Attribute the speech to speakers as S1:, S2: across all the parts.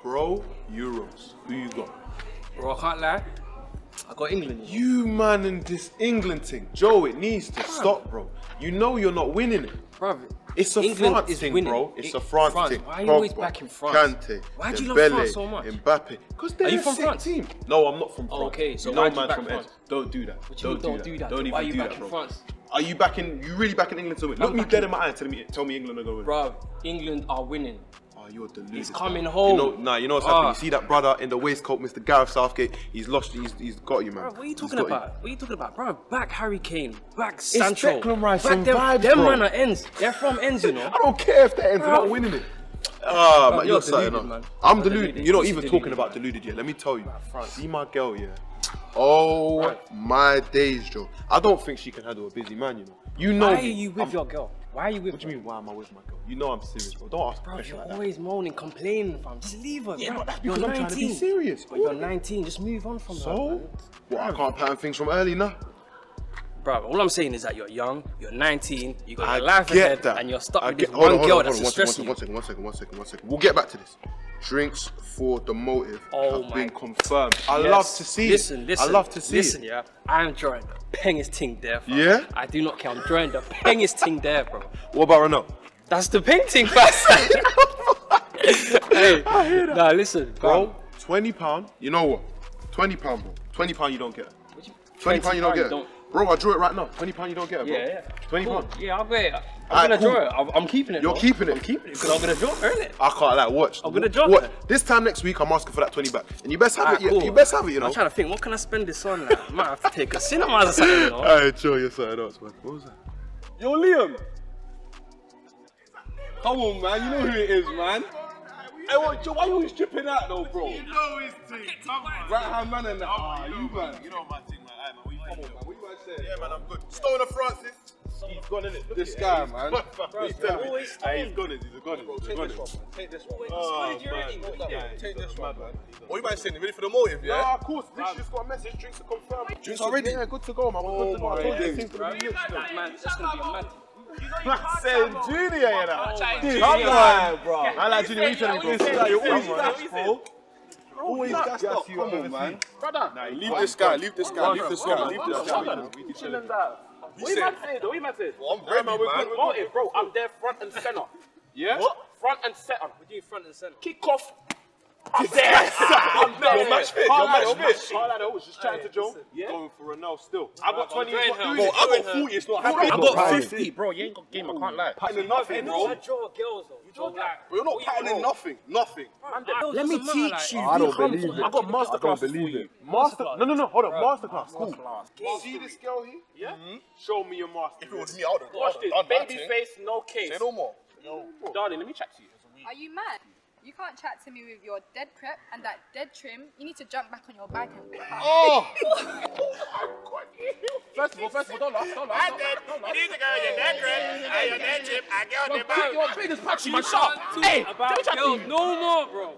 S1: Bro, Euros. Who you got?
S2: Bro, I can't lie. I got England.
S1: You man and this England thing. Joe, it needs to stop, bro. You know you're not winning it.
S2: Bro,
S1: it's a
S2: England
S1: France
S2: is
S1: thing,
S2: winning.
S1: bro. It's a France thing.
S2: Why are you always back in France?
S1: Kante,
S2: Why do you
S1: Dembele,
S2: love France so much?
S1: Mbappe. Because they're a sick team. No, I'm not from France.
S2: Oh, okay, so
S1: you know
S2: why do you
S1: man
S2: back
S1: from
S2: France?
S1: Ed. Don't do that.
S2: Don't do that.
S1: Don't
S2: Why are
S1: even
S2: you
S1: do
S2: back
S1: that,
S2: in
S1: bro.
S2: France?
S1: Are you back in? You really back in England to win? Look me dead in my eye and tell me England are going to win.
S2: Bro, England are winning.
S1: Oh, you're deluded.
S2: It's coming home.
S1: You know what's happening? You see that brother in the waistcoat, Mr. Gareth Southgate? He's lost. He's got you, man.
S2: Bro, what are you talking about? What are you talking about, bro? Back Harry Kane, back Sancho.
S1: It's Declan Rice
S2: back
S1: and
S2: them,
S1: vibes,
S2: them
S1: bro.
S2: man are ends. They're from ends, you know.
S1: I don't care if they're ends. They're not winning it. Ah, man, you're deluded, man. I'm deluded. You're not even talking about deluded yet. Let me tell you. See my girl, yeah. Oh my days, Joe. I don't think she can handle a busy man, you know. You know.
S2: Why are you with your girl? Why are you with?
S1: What do you mean? Why am I with my girl? You know I'm serious, bro. Don't ask a question like that.
S2: You're always moaning, complaining, fam. Just leave her.
S1: Yeah,
S2: bro.
S1: but that's because I'm trying to be serious.
S2: But you're 19. Just move on from her.
S1: So, what? I can't pattern things from early now.
S2: Bro, all I'm saying is that you're young, you're 19, you got your life ahead, and you're stuck with this
S1: one
S2: girl that's stressing you.
S1: One second. We'll get back to this. Drinks for the motive have been confirmed. I love to see it. I love to see it.
S2: Listen, yeah, I'm drawing the pengest thing there, bro.
S1: Yeah?
S2: I do not care. I'm drawing the pengest thing there, bro.
S1: What about Renault?
S2: That's the painting, first. Hey, I hear that. Nah, listen,
S1: bro. £20. You know what? £20, bro. £20 you don't get it. £20 you don't get it. Bro, I drew it right now. £20 you don't get it, bro.
S2: Yeah.
S1: £20.
S2: Cool. Yeah, I'll get it. I'm gonna draw it. I'm keeping it.
S1: You're keeping it?
S2: I'm keeping it because I'm gonna draw it, earn it.
S1: I can't like watch.
S2: I'm gonna draw it.
S1: This time next week, I'm asking for that 20 back. And you best have it, you best have it, you know.
S2: I'm trying to think, what can I spend this on? Like, I might have to take a cinema or something, you know.
S1: Alright, chill, you're something else, man. What was that?
S3: Yo, Liam. Come on, man. You know who it is, man. Hey, why are you always tripping out, though, bro?
S4: You know his thing.
S3: Right-hand man and that.
S4: You man. You know my thing, man. Alright, man. What you
S3: Come on, man. What you guys say?
S1: Yeah, man, I'm good. Stoner Francis. He's gone in it.
S3: This guy, man.
S1: He's gone in. He's gone in.
S3: Take this one, man. Take this one.
S1: Oh,
S3: Take this one, man. What you guys saying? You ready for the motive, yeah?
S1: Nah, of course. This just got a message. Drinks to confirm.
S3: Drinks already?
S1: Yeah, good to go, man. We're good to go. I told you, it seems to be lit.
S2: Man, it's gonna be a mad.
S1: Saying Junior, you know.
S3: Come on, bro.
S1: I like Junior. You trying to
S3: This guy, you're always gassed, bro. Always gassed up. Come on, man.
S1: Brother,
S3: Leave this guy. Leave this guy. Leave this guy. Leave this guy.
S5: What you man saying? What you man saying?
S3: Well, I'm ready, man.
S5: Motive, bro. I'm there front and center.
S3: Yeah?
S5: What? Front and center.
S2: We're doing front and center.
S5: Kick off. I'm there. I'm there.
S3: Your match fit. Your match fit.
S1: I was just chatting to Joe. Going for Renault still. I got 20.
S3: Bro, I got 40. It's not happening.
S5: I got 50, bro. You ain't got game. I can't lie.
S3: Patterning nothing, bro.
S2: I draw girls though. You draw like.
S3: Bro, you're not patterning nothing. Nothing.
S2: Let me teach you.
S1: I don't believe it. I got masterclass for you. No, hold on. Masterclass. Cool. See this girl here?
S5: Yeah.
S1: Show me your masterclass.
S3: If it was me, I would have
S5: Watch this.
S3: done that
S5: Baby
S3: thing.
S5: face, no case.
S3: Say no more.
S5: Darling, let me chat to you.
S6: Are you mad? You can't chat to me with your dead crepe and that dead trim. You need to jump back on your bike and
S3: Oh!
S5: First of all, don't laugh.
S4: I did. You need to go your neck crepe and your neck chip. I get on the back.
S5: Your biggest patch, my shot. Hey,
S2: about girls, no more, bro.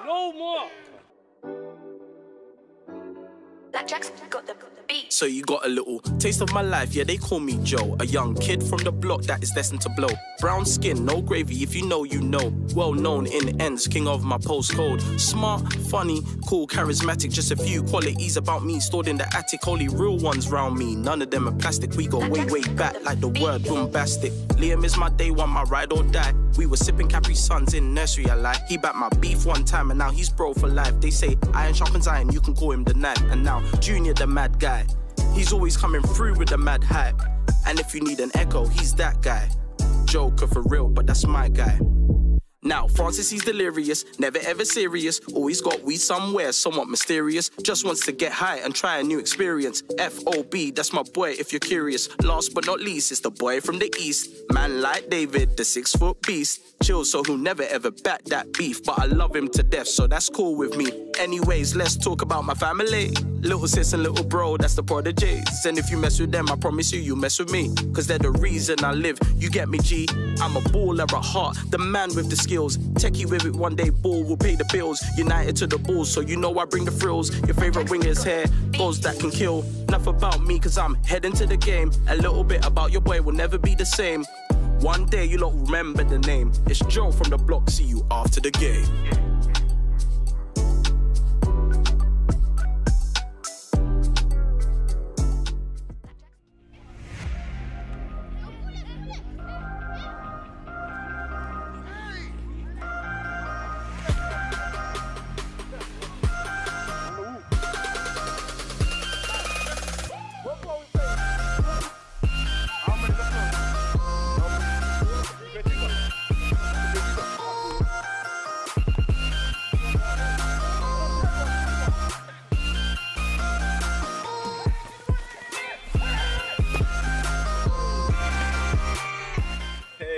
S2: No more.
S7: Black Jackson got the beat.
S8: So you got a little taste of my life, yeah, they call me Joe. A young kid from the block that is destined to blow. Brown skin, no gravy, if you know, you know. Well known in ends, king of my postcode. Smart, funny, cool, charismatic. Just a few qualities about me stored in the attic. Only real ones round me, none of them are plastic. We go way, way back like the word bombastic. Liam is my day one, my ride or die. We were sipping Capri Suns in nursery, I lie. He backed my beef one time and now he's bro for life. They say iron sharpens iron, you can call him the knife. And now Junior the mad guy. He's always coming through with the mad hype. And if you need an echo, he's that guy. Joker for real, but that's my guy. Now, Francis, he's delirious, never ever serious. Always got weed somewhere, somewhat mysterious. Just wants to get high and try a new experience. F.O.B., that's my boy if you're curious. Last but not least, it's the boy from the east. Man like David, the 6-foot beast. Chill, so he'll never ever back that beef. But I love him to death, so that's cool with me. Anyways, let's talk about my family. Little sis and little bro, that's the prodigies. And if you mess with them, I promise you mess with me. Cause they're the reason I live, you get me, G. I'm a baller at heart, the man with the skills. Techie with it one day, ball will pay the bills. United to the Bulls, so you know I bring the frills. Your favorite winger's hair, goals that can kill. Enough about me, cause I'm heading to the game. A little bit about your boy will never be the same. One day you lot remember the name. It's Joe from the block, see you after the game.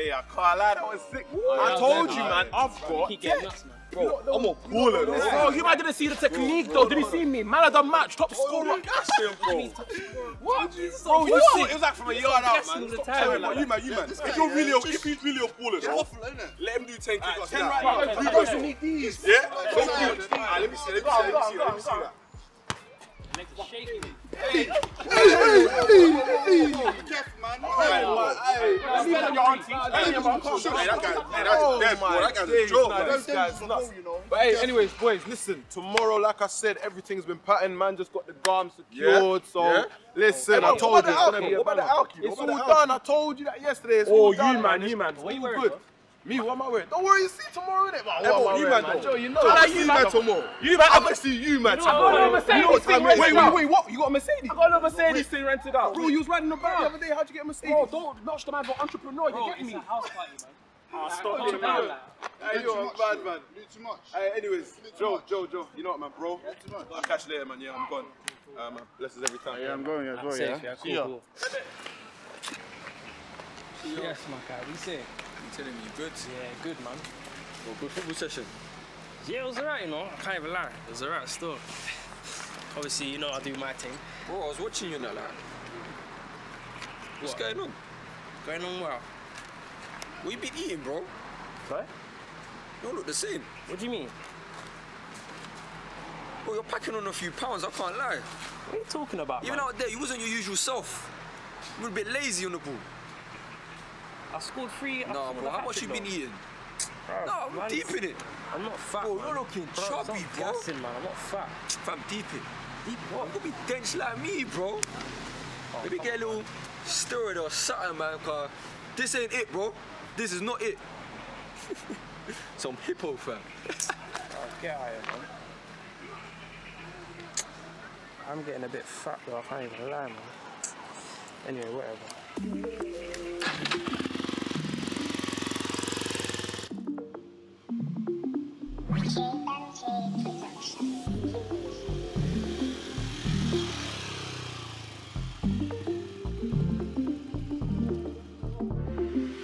S3: I can't lie, that was sick. I told you, man, I've got bro, I'm a baller, bro.
S5: You man didn't see the technique, though. Did you see me? Man of the match, top scorer.
S3: Bro,
S5: What?
S3: bro, you see, it was like from a yard out, man. You man. If you're really a baller, let him do 10 kickoffs. 10 right now. You guys will need these. Yeah? Let me see that.
S4: Hey,
S1: But hey, anyways, boys, listen. Tomorrow, like I said, everything's been patterned. Man, just got the garm secured. So listen, I told you it's gonna be a better alky. It's all done. I told you that yesterday. It's all done.
S5: You man.
S1: What are you wearing? Me, what am I wearing? Don't worry, you see tomorrow, innit?
S3: You man,
S1: Joe, you know.
S3: You man tomorrow.
S5: You man,
S3: I'm gonna see you man tomorrow.
S1: Wait, what? You got a Mercedes?
S5: I got a Mercedes thing rented out.
S1: Bro, you was riding the bike the other day. How'd you get a Mercedes?
S5: Bro, don't notch the man for entrepreneur. You get me?
S2: It's a house party, man.
S5: Stop it, man.
S3: Hey, you're a bad man.
S4: Do too much.
S3: Hey, anyways, Joe, you know what, man, bro? I'll catch you later, man. Yeah, I'm gone. Man, blesses every time.
S4: Yeah, I'm going as well,
S2: Safe,
S4: yeah.
S2: cool. Yes, my guy, we say.
S9: You telling me you good?
S2: Yeah, good, man.
S9: Well, good football session.
S2: Yeah, it was alright, you know. I can't even lie. It was alright still. Obviously, you know, I do my thing.
S9: Bro, I was watching you now, like. What's going on?
S2: Going on well.
S9: What you been eating, bro?
S2: Sorry?
S9: You don't look the same.
S2: What do you mean?
S9: Bro, you're packing on a few pounds, I can't lie.
S2: What are you talking about,
S9: Even
S2: man?
S9: out there, you wasn't your usual self. You were a bit lazy on the ball.
S2: I scored 3.
S9: Nah, bro, how much you been eating?
S2: Bro,
S9: No, I'm deep in it.
S2: I'm not fat,
S9: Bro,
S2: man.
S9: you're looking chubby,
S2: stop
S9: bro.
S2: gassing, man. I'm not fat.
S9: Fam, deep in.
S2: Deep what?
S9: You gonna be dense like me, bro. Maybe get a little steroid or something, man, cause this ain't it, bro. This is not it. Some hippo, fam.
S2: Get out of here, man. I'm getting a bit fat, though. I can't even lie, man. Anyway, whatever.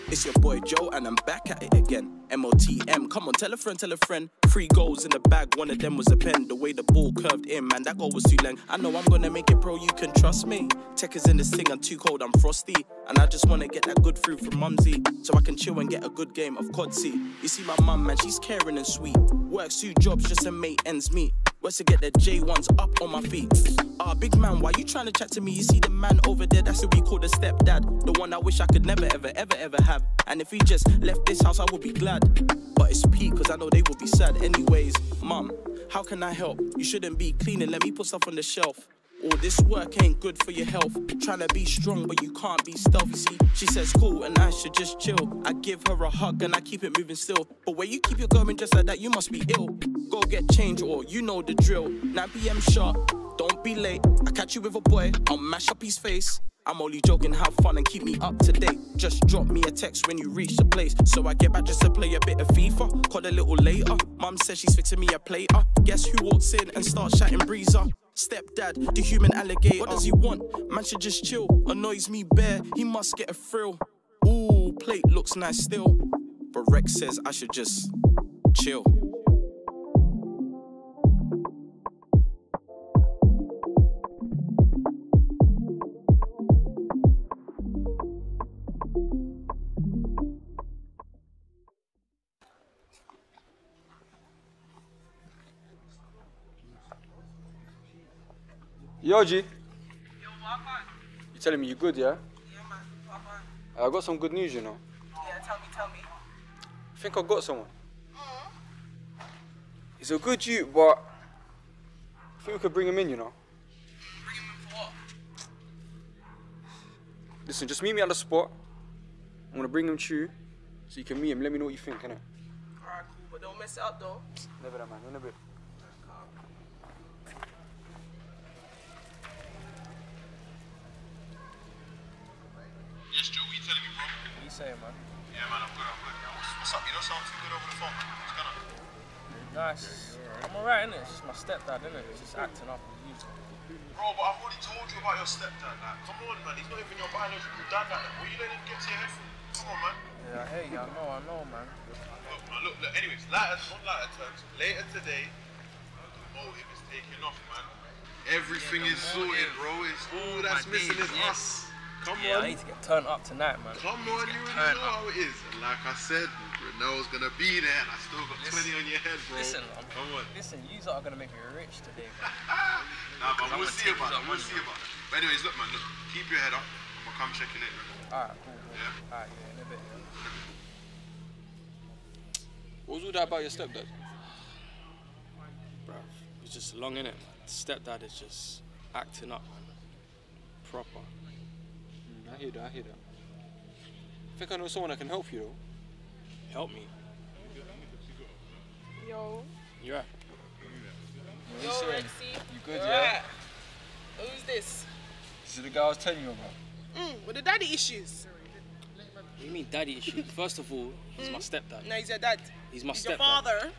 S8: It's your boy Joe and I'm back at it again. MOTM, come on, tell a friend. 3 goals in the bag, one of them was a pen. The way the ball curved in, man, that goal was too long. I know I'm gonna make it, bro, you can trust me. Tech is in this thing, I'm too cold, I'm frosty. And I just wanna get that good food from Mumsy, so I can chill and get a good game of Codsy. You see my mum, man, she's caring and sweet. Works 2 jobs just to make ends meet. Where's to get the J1s up on my feet? Big man, why you trying to chat to me? You see the man over there, that's who we call the stepdad. The one I wish I could never, ever have. And if he just left this house, I would be glad. But it's peak, cause I know they would be sad. Anyways, mum, how can I help? You shouldn't be cleaning, let me put stuff on the shelf. All this work ain't good for your health. Trying to be strong, but you can't be stealthy. See, she says cool, and I should just chill. I give her a hug, and I keep it moving still. But where you keep it going just like that, you must be ill. Go get change, or you know the drill. 9 PM sharp, don't be late. I catch you with a boy, I'll mash up his face. I'm only joking, have fun and keep me up to date. Just drop me a text when you reach the place, so I get back just to play a bit of FIFA. Call a little later, mum says she's fixing me a plater. Guess who walks in and starts chatting breezer? Stepdad, the human alligator. What does he want? Man should just chill. Annoys me bare, he must get a thrill. Ooh, plate looks nice still, but Rex says I should just chill.
S9: Yo, G. Yo, you telling me you good, yeah?
S10: Yeah, man.
S9: I got some good news, you know.
S10: Yeah, tell me.
S9: I think I got someone. He's a good youth, but I think we could bring him in, you know.
S10: Bring him in for what?
S9: Listen, just meet me at the spot. I'm gonna bring him to you, so you can meet him. Let me know what you think, innit?
S10: Alright, cool, but don't mess it up though.
S9: Never that, man. In a bit.
S1: Yes, Joe, what you telling me, bro?
S2: What you saying, man?
S1: Yeah, man, I'm good. What's up? You don't sound too good over the phone, man. What's going on?
S2: Nice. I'm alright, innit? It's just my stepdad, innit? He's just acting up as usual.
S1: Bro, but I've already told you about your stepdad. Like, come on, man. He's not even your biological dad. Like, what are you letting him get to your head for? Come on, man.
S2: Yeah, I hear you. I know, man.
S1: Look. Anyways, on lighter terms, later today, the motive is taking off, man. Everything is sorted, bro. It's all that's missing is us. Come on.
S2: I need to get turned up tonight, man.
S1: Come on, you already know how it is. And like I said, Renell's gonna be there, and I still got 20 on your head, bro.
S2: Listen,
S1: come on.
S2: Listen, you are gonna make me rich today, man.
S1: Nah, but we'll see about it. But anyways, look, man. Look, keep your head up. I'm gonna come check you later.
S2: Alright, cool.
S1: Yeah.
S2: Alright, yeah, in a bit. Yeah.
S9: What was all that about your stepdad?
S2: Bruv, it's just long, innit? Stepdad is just acting up, man. Proper.
S9: I hear that. I think I know someone that can help you, though.
S2: Help me.
S10: Yo.
S2: You right?
S10: Yo, Rexy.
S9: You good, yeah?
S10: Who's this?
S9: This is the guy I was telling you about.
S10: With the daddy issues.
S2: What do you mean daddy issues? First of all, he's my stepdad.
S10: No, he's your dad.
S2: He's my
S10: He's
S2: stepdad.
S10: your father.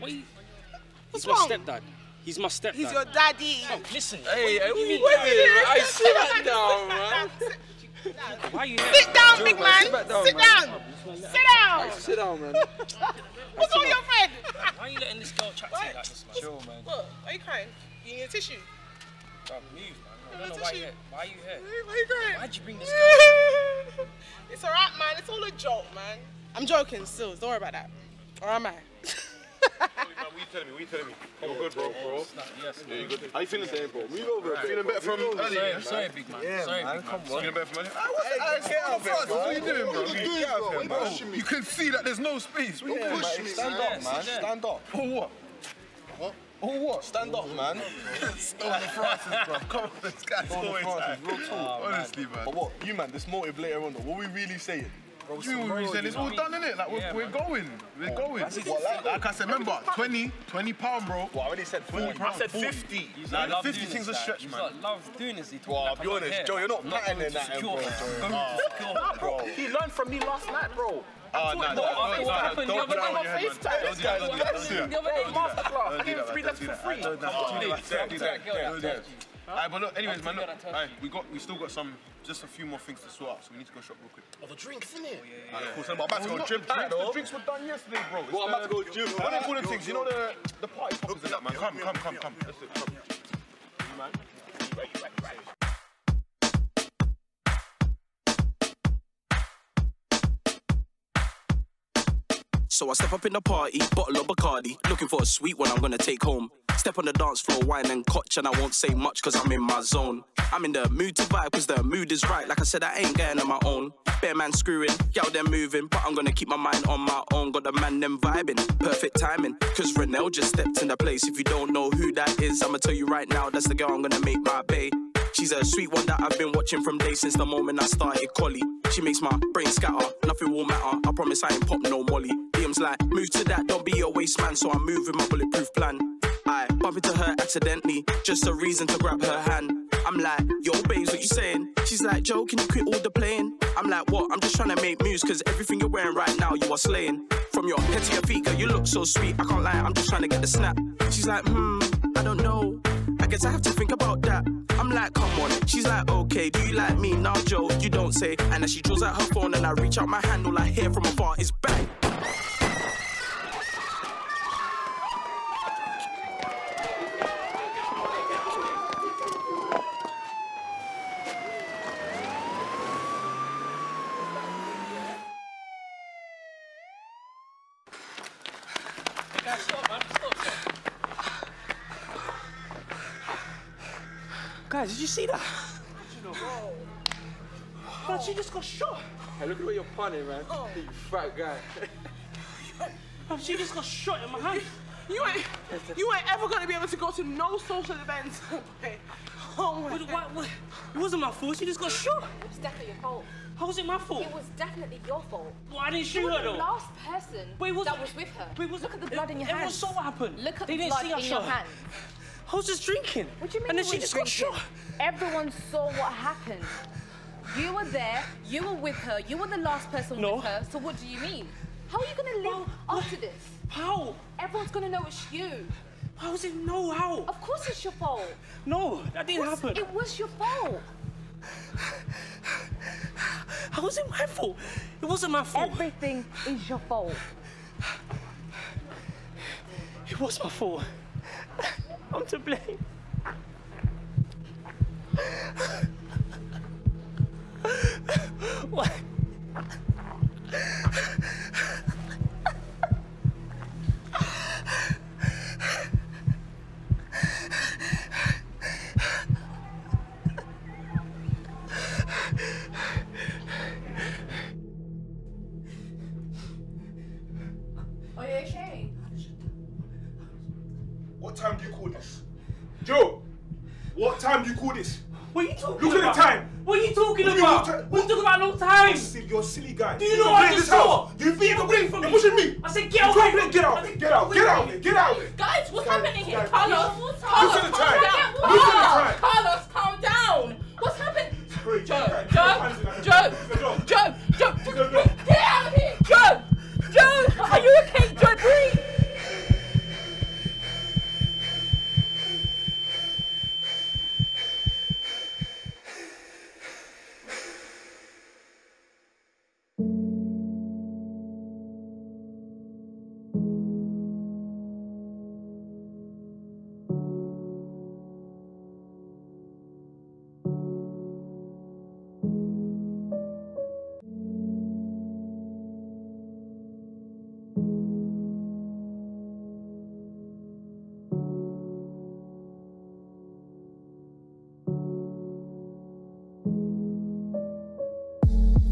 S2: Wait.
S10: What's
S2: He's
S10: wrong?
S2: my stepdad. He's my stepdad.
S10: He's your daddy.
S2: Oh, listen.
S9: Hey,
S2: what do you mean?
S9: I sit down, man.
S2: Why are you here?
S10: Sit down, big man. Sit down.
S9: Sit down, man.
S10: What's wrong with your friend?
S2: Why are you letting this girl chat to you like this, man?
S9: Chill, man.
S10: What? Why are you crying? You need a tissue?
S2: Bro, move, man. I don't know why you're here. Why are you here?
S10: Why are you crying?
S2: Why'd you bring this girl?
S10: It's alright, man. It's all a joke, man. I'm joking still. Don't worry about that. Or am I?
S1: What are you telling me? I'm good, bro.
S2: Yes,
S1: Yeah, you good? How you feeling today, bro? Move over. Feeling better from earlier?
S2: Sorry, big man.
S5: Yeah,
S2: Sorry,
S5: man,
S2: big
S5: come
S2: man.
S5: on.
S1: Feeling better from earlier?
S5: Get out of here, bro. What are you doing, bro?
S1: Get out of here, bro.
S5: You can see that there's no space. Don't push me. Stand up, man. Stand up. For what? What? For what? Stand up, man. Stone the Francis, bro. Come on, this guy's always high. Honestly, man. But what? You, man, this motive later on, though. What are we really saying? Bro, it's all done, innit? Like, we're going. We're going. Like I said, remember, 20 pound, bro. Well, I already said 40 pounds. I said 50. Nah, the 50 things a stretch, man.
S2: He's love doing this.
S5: Well, I'll be honest, Joe, you're not patterning that, bro. He learned from me last night, bro.
S1: Don't put that on your head, man. Don't do that.
S5: The other day, masterclass. I gave him 3 lessons for free.
S1: Don't do that. Alright, but look, anyways, man, look, we still got just a few more things to sort out, so we need to go shop real quick.
S5: Oh, the drinks, innit?
S1: Yeah. Cool, so I'm about to go gym pack, though.
S5: The drinks were done yesterday, bro.
S1: Well, I'm about to go gym pack.
S5: What do they call them things? You know the party poppers and that, man. Come. Let's do it, come. Man. Right.
S8: So I step up in the party, bottle of Bacardi, looking for a sweet one I'm gonna take home. Step on the dance floor, wine and cotch, and I won't say much cause I'm in my zone. I'm in the mood to vibe cause the mood is right. Like I said, I ain't getting on my own. Bear man screwing, y'all them moving, but I'm gonna keep my mind on my own. Got the man them vibing, perfect timing, cause Renell just stepped in the place. If you don't know who that is, I'ma tell you right now, that's the girl I'm gonna make my bae. She's a sweet one that I've been watching from day since the moment I started collie. She makes my brain scatter, nothing will matter, I promise I ain't pop no molly. DM's like, move to that, don't be a waste man, so I move with my bulletproof plan. I bump into her accidentally, just a reason to grab her hand. I'm like, yo babes, what you saying? She's like, Joe, can you quit all the playing? I'm like, what? I'm just trying to make moves, cause everything you're wearing right now, you are slaying. From your head to your feet, girl, you look so sweet, I can't lie, I'm just trying to get the snap. She's like, I don't know, I guess I have to think about that. I'm like, come on. She's like, okay, do you like me? Now, Joe, you don't say. And as she draws out her phone and I reach out my hand, all I hear from afar is bang.
S2: Guys, did you see that? Man, she just got shot.
S9: Hey, look at where you're punning, man. You fat guy.
S2: Man, she just got shot in my hand.
S10: You ain't ever gonna be able to go to no social events. Oh my God.
S2: It wasn't my fault. She just got shot.
S11: It was definitely your fault.
S2: How was it my fault?
S11: It was definitely your fault.
S2: Well, I didn't shoot her though.
S11: You were the last person that was with her. Look at the blood in your hand.
S2: Everyone saw what happened.
S11: Look at
S2: they
S11: the
S2: didn't
S11: blood
S2: see
S11: in your hand.
S2: I was just drinking.
S11: What do you mean?
S2: And then she just got shot.
S11: Everyone saw what happened. You were there. You were with her. You were the last person with her. So what do you mean? How are you gonna live after this?
S2: How?
S11: Everyone's gonna know it's you.
S2: How is it? No, how?
S11: Of course it's your fault.
S2: No, that didn't happen.
S11: It was your fault.
S2: How was it my fault? It wasn't my fault.
S11: Everything is your fault.
S2: It was my fault. I'm to blame. Why?
S11: Are you okay?
S3: What time do you call this? Joe, what time do you call this?
S2: What are you talking
S3: Look
S2: about?
S3: at the time.
S2: What are you talking about? What are you talking about? No time.
S3: You're a silly guy.
S2: Do you know what I just saw?
S3: Do you think you can play from me?
S2: You're
S3: pushing me?
S2: I said get away from me.
S3: Get out. Get out. Get out of here. Get out of here.
S10: Guys, what's happening here? Carlos,
S3: Look at the time.
S10: Look at the time. Carlos, calm down. What's happening? Joe, get out of here. Joe, are you okay? Joe, breathe.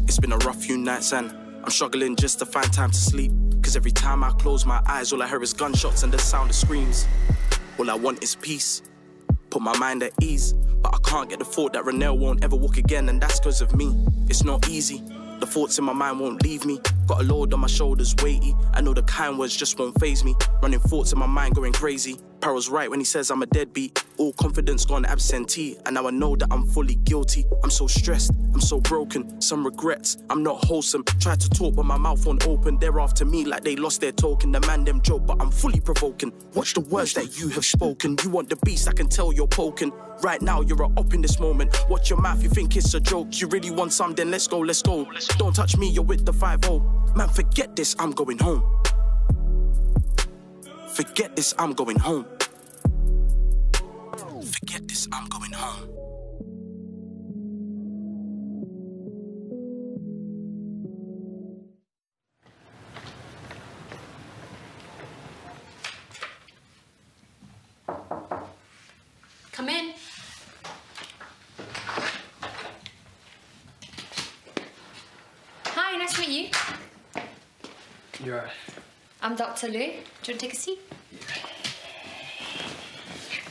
S8: It's been a rough few nights and I'm struggling just to find time to sleep. Cause every time I close my eyes, all I hear is gunshots and the sound of screams. All I want is peace, put my mind at ease. But I can't get the thought that Renelle won't ever walk again, and that's cause of me. It's not easy, the thoughts in my mind won't leave me. Got a load on my shoulders weighty, I know the kind words just won't faze me. Running thoughts in my mind going crazy. Paro's right when he says I'm a deadbeat. All confidence gone absentee, and now I know that I'm fully guilty. I'm so stressed, I'm so broken, some regrets, I'm not wholesome. Tried to talk but my mouth won't open. They're after me like they lost their token. The man them joke but I'm fully provoking. Watch the words that you have spoken. You want the beast, I can tell you're poking. Right now you're a up in this moment. Watch your mouth, you think it's a joke. You really want some, then let's go, let's go. Don't touch me, you're with the 5-0. Man, forget this, I'm going home. Forget this, I'm going home. Forget this, I'm going home.
S7: Come in. Hi, nice to meet you.
S2: You're right.
S7: I'm Dr. Lou. Do you want to take a seat?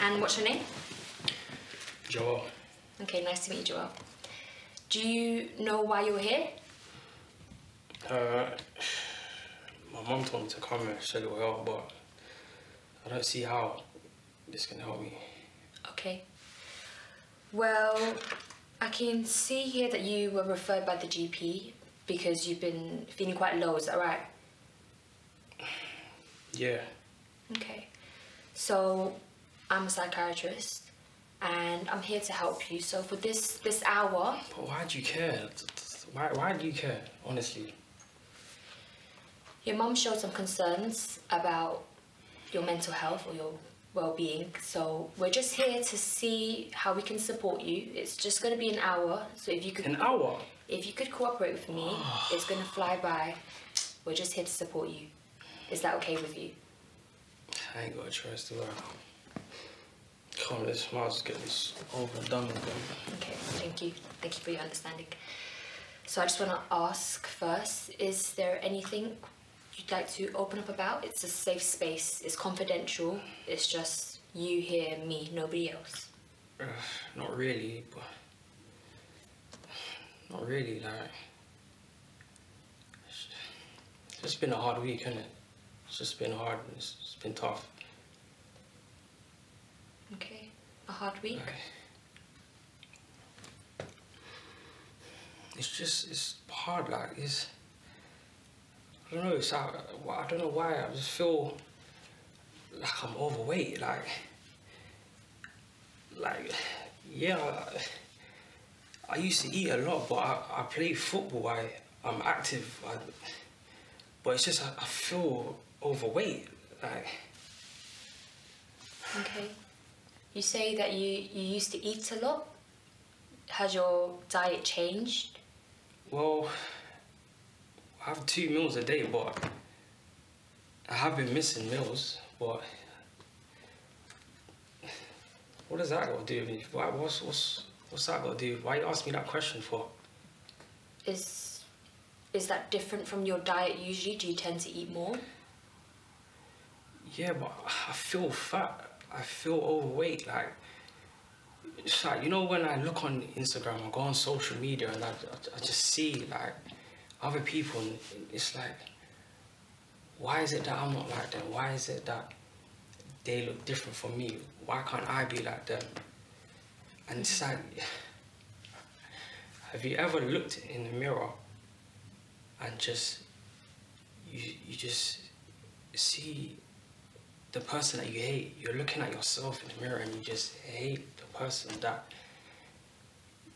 S7: And what's your name?
S2: Joel.
S7: Okay, nice to meet you, Joel. Do you know why you're here?
S2: My mum told me to come and said it will help, but I don't see how this can help me.
S7: Okay. Well, I can see here that you were referred by the GP because you've been feeling quite low, is that right?
S2: Yeah.
S7: Okay. So, I'm a psychiatrist and I'm here to help you. So for this hour...
S2: But why do you care? Why do you care, honestly?
S7: Your mum showed some concerns about your mental health or your well-being. So we're just here to see how we can support you. It's just going to be an hour. So if you could...
S2: An hour?
S7: If you could cooperate with me, it's going to fly by. We're just here to support you. Is that okay with you?
S2: I ain't got a choice, do I? Come on, let's get this over and done with.
S7: Okay, thank you. Thank you for your understanding. So I just want to ask first, is there anything you'd like to open up about? It's a safe space, it's confidential, it's just you here, me, nobody else.
S2: Not really, but... Not really, like... It's just been a hard week, hasn't it? It's just been hard, it's been tough.
S7: Okay, a hard week?
S2: It's hard, like, it's... I don't know, it's I don't know why, I just feel like I'm overweight, like, yeah, I used to eat a lot, but I play football, I'm active, but it's just I feel overweight, like.
S7: Okay. You say that you used to eat a lot. Has your diet changed?
S2: Well, I have 2 meals a day, but I have been missing meals, but what does that got to do with me? What's that got to do? Why you ask me that question for?
S7: Is that different from your diet usually? Do you tend to eat more?
S2: Yeah, but I feel fat. I feel overweight. Like, it's like, you know, when I look on Instagram, I go on social media and I just see like other people, and it's like, why is it that I'm not like them? Why is it that they look different from me? Why can't I be like them? And it's like, have you ever looked in the mirror and just, you just see the person that you hate? You're looking at yourself in the mirror and you just hate the person that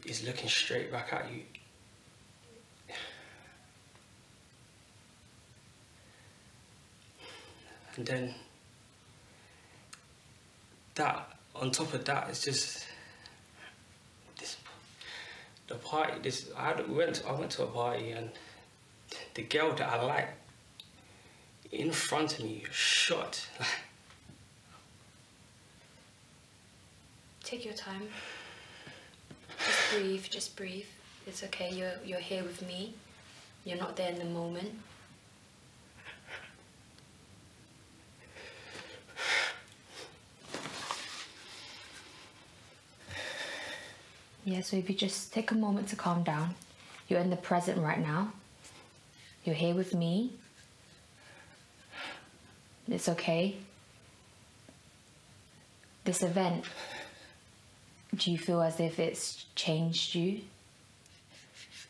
S2: is looking straight back at you. And then that, on top of that, it's just the party. I went to a party and the girl that I like in front of me shot.
S7: Take your time. Just breathe. It's okay, you're here with me. You're not there in the moment. Yeah, so if you just take a moment to calm down. You're in the present right now. You're here with me. It's okay. This event, do you feel as if it's changed you?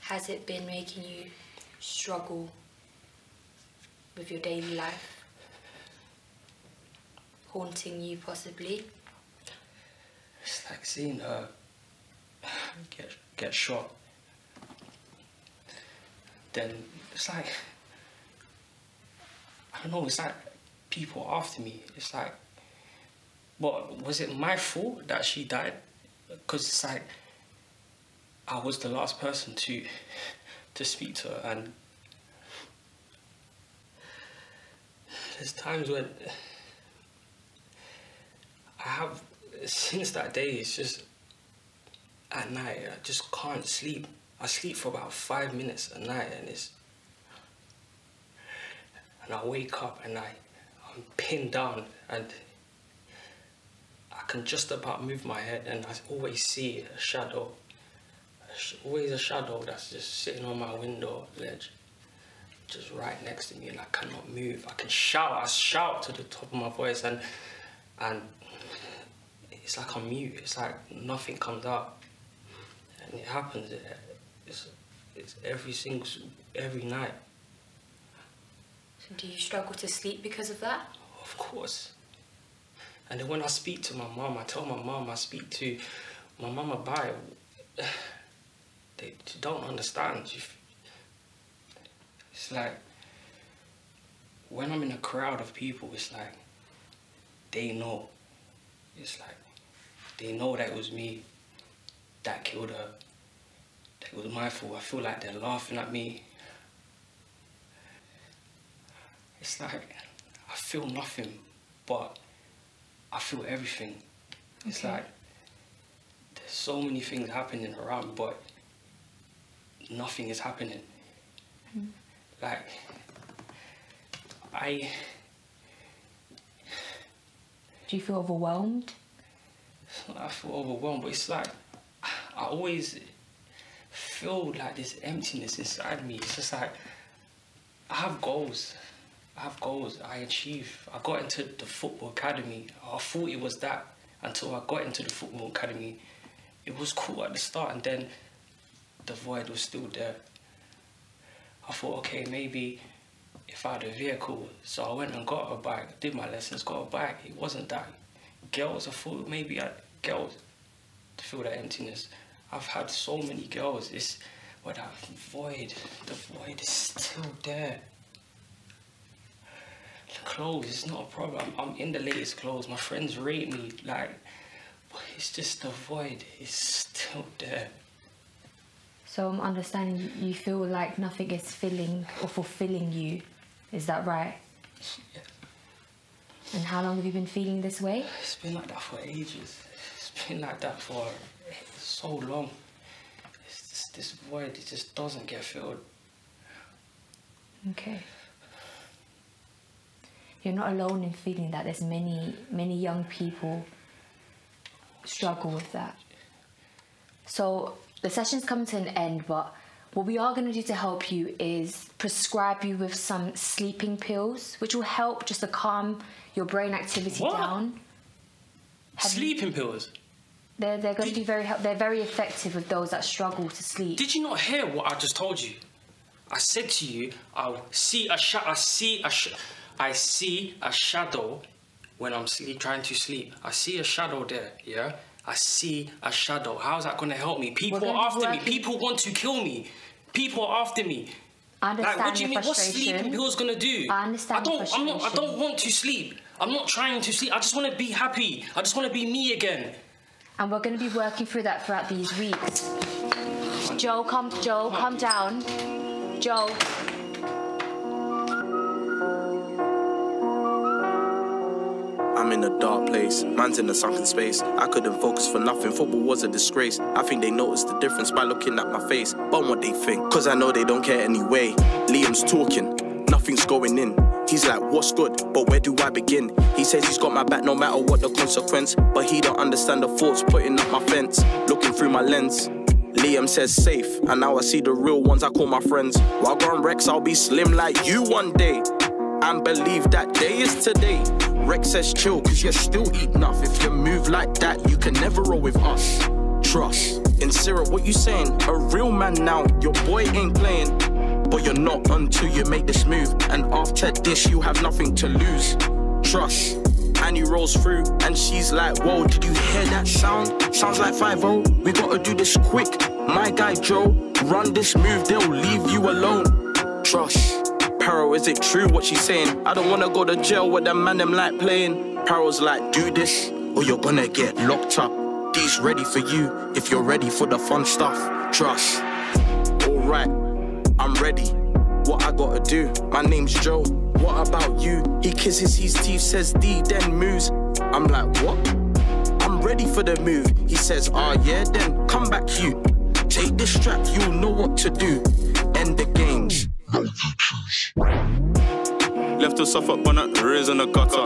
S7: Has it been making you struggle with your daily life? Haunting you, possibly?
S2: It's like seeing her get shot. Then it's like, I don't know, it's like people after me. It's like, what, was it my fault that she died? Because it's like, I was the last person to speak to her, and there's times when I have, since that day, it's just, at night, I just can't sleep. I sleep for about 5 minutes a night, and I wake up and I'm pinned down, and I can just about move my head, and I always see a shadow. Always a shadow that's just sitting on my window ledge, just right next to me, and I cannot move. I shout to the top of my voice, and it's like I'm mute. It's like nothing comes out. And it happens, it's every night.
S7: So do you struggle to sleep because of that?
S2: Of course. And then when I speak to my mom, I tell my mom, I speak to my mum about it, they don't understand. It's like, when I'm in a crowd of people, it's like, they know. It's like, they know that it was me that killed her, that it was my fault. I feel like they're laughing at me. It's like, I feel nothing, but I feel everything. It's like there's so many things happening around, but nothing is happening. Like
S7: Do you feel overwhelmed?
S2: I feel overwhelmed, but it's like I always feel like this emptiness inside me. It's just like I have goals. I achieve. I got into the football academy. I thought it was that until I got into the football academy. It was cool at the start, and then the void was still there. I thought, okay, maybe if I had a vehicle, so I went and got a bike, did my lessons, got a bike. It wasn't that. Girls, I thought maybe I'd girls to feel that emptiness. I've had so many girls, but that void, the void is still there. The clothes, it's not a problem. I'm in the latest clothes. My friends rate me, like, but it's just the void is still there.
S7: So I'm understanding you feel like nothing is filling or fulfilling you. Is that right?
S2: Yeah.
S7: And how long have you been feeling this way?
S2: It's been like that for ages. It's been like that for so long. It's just this void, it just doesn't get filled.
S7: Okay. You're not alone in feeling that. There's many young people struggle with that. So the session's coming to an end, but what we are going to do to help you is prescribe you with some sleeping pills, which will help just to calm your brain activity down.
S2: Sleeping pills?
S7: They're going to be they're very effective with those that struggle to sleep.
S2: Did you not hear what I just told you? I said to you, I see a shadow when I'm trying to sleep. I see a shadow there, yeah? I see a shadow. How's that going to help me? People are after me. People want to kill me. People are after me.
S7: I understand
S2: what do you mean? What's sleeping pills going to do?
S7: I understand
S2: I don't want to sleep. I'm not trying to sleep. I just want to be happy. I just want to be me again.
S7: And we're going to be working through that throughout these weeks. Joe, calm down. Joe.
S8: I'm in a dark place, man's in a sunken space. I couldn't focus for nothing, football was a disgrace. I think they noticed the difference by looking at my face. But what they think, cause I know they don't care anyway. Liam's talking, nothing's going in. He's like, what's good, but where do I begin? He says he's got my back no matter what the consequence, but he don't understand the thoughts putting up my fence. Looking through my lens, Liam says safe, and now I see the real ones I call my friends. While gone Rex, I'll be slim like you one day, and believe that day is today. Rex says chill, cause you're still eating enough. If you move like that, you can never roll with us. Trust. In Syrup, what you saying? A real man now, your boy ain't playing. But you're not until you make this move. And after this, you have nothing to lose. Trust. Annie rolls through, and she's like, whoa, did you hear that sound? Sounds like 5-0. We gotta do this quick. My guy Joe, run this move, they'll leave you alone. Trust. Paro, is it true what she's saying? I don't wanna go to jail with them man them like playing. Paro's like, do this, or you're gonna get locked up. D's ready for you, if you're ready for the fun stuff. Trust. Alright, I'm ready. What I gotta do? My name's Joe. What about you? He kisses his teeth, says D, then moves. I'm like, what? I'm ready for the move. He says, yeah, then come back you. Take this strap, you'll know what to do. End the games.
S12: Left to suffer, but not raised in the gutter.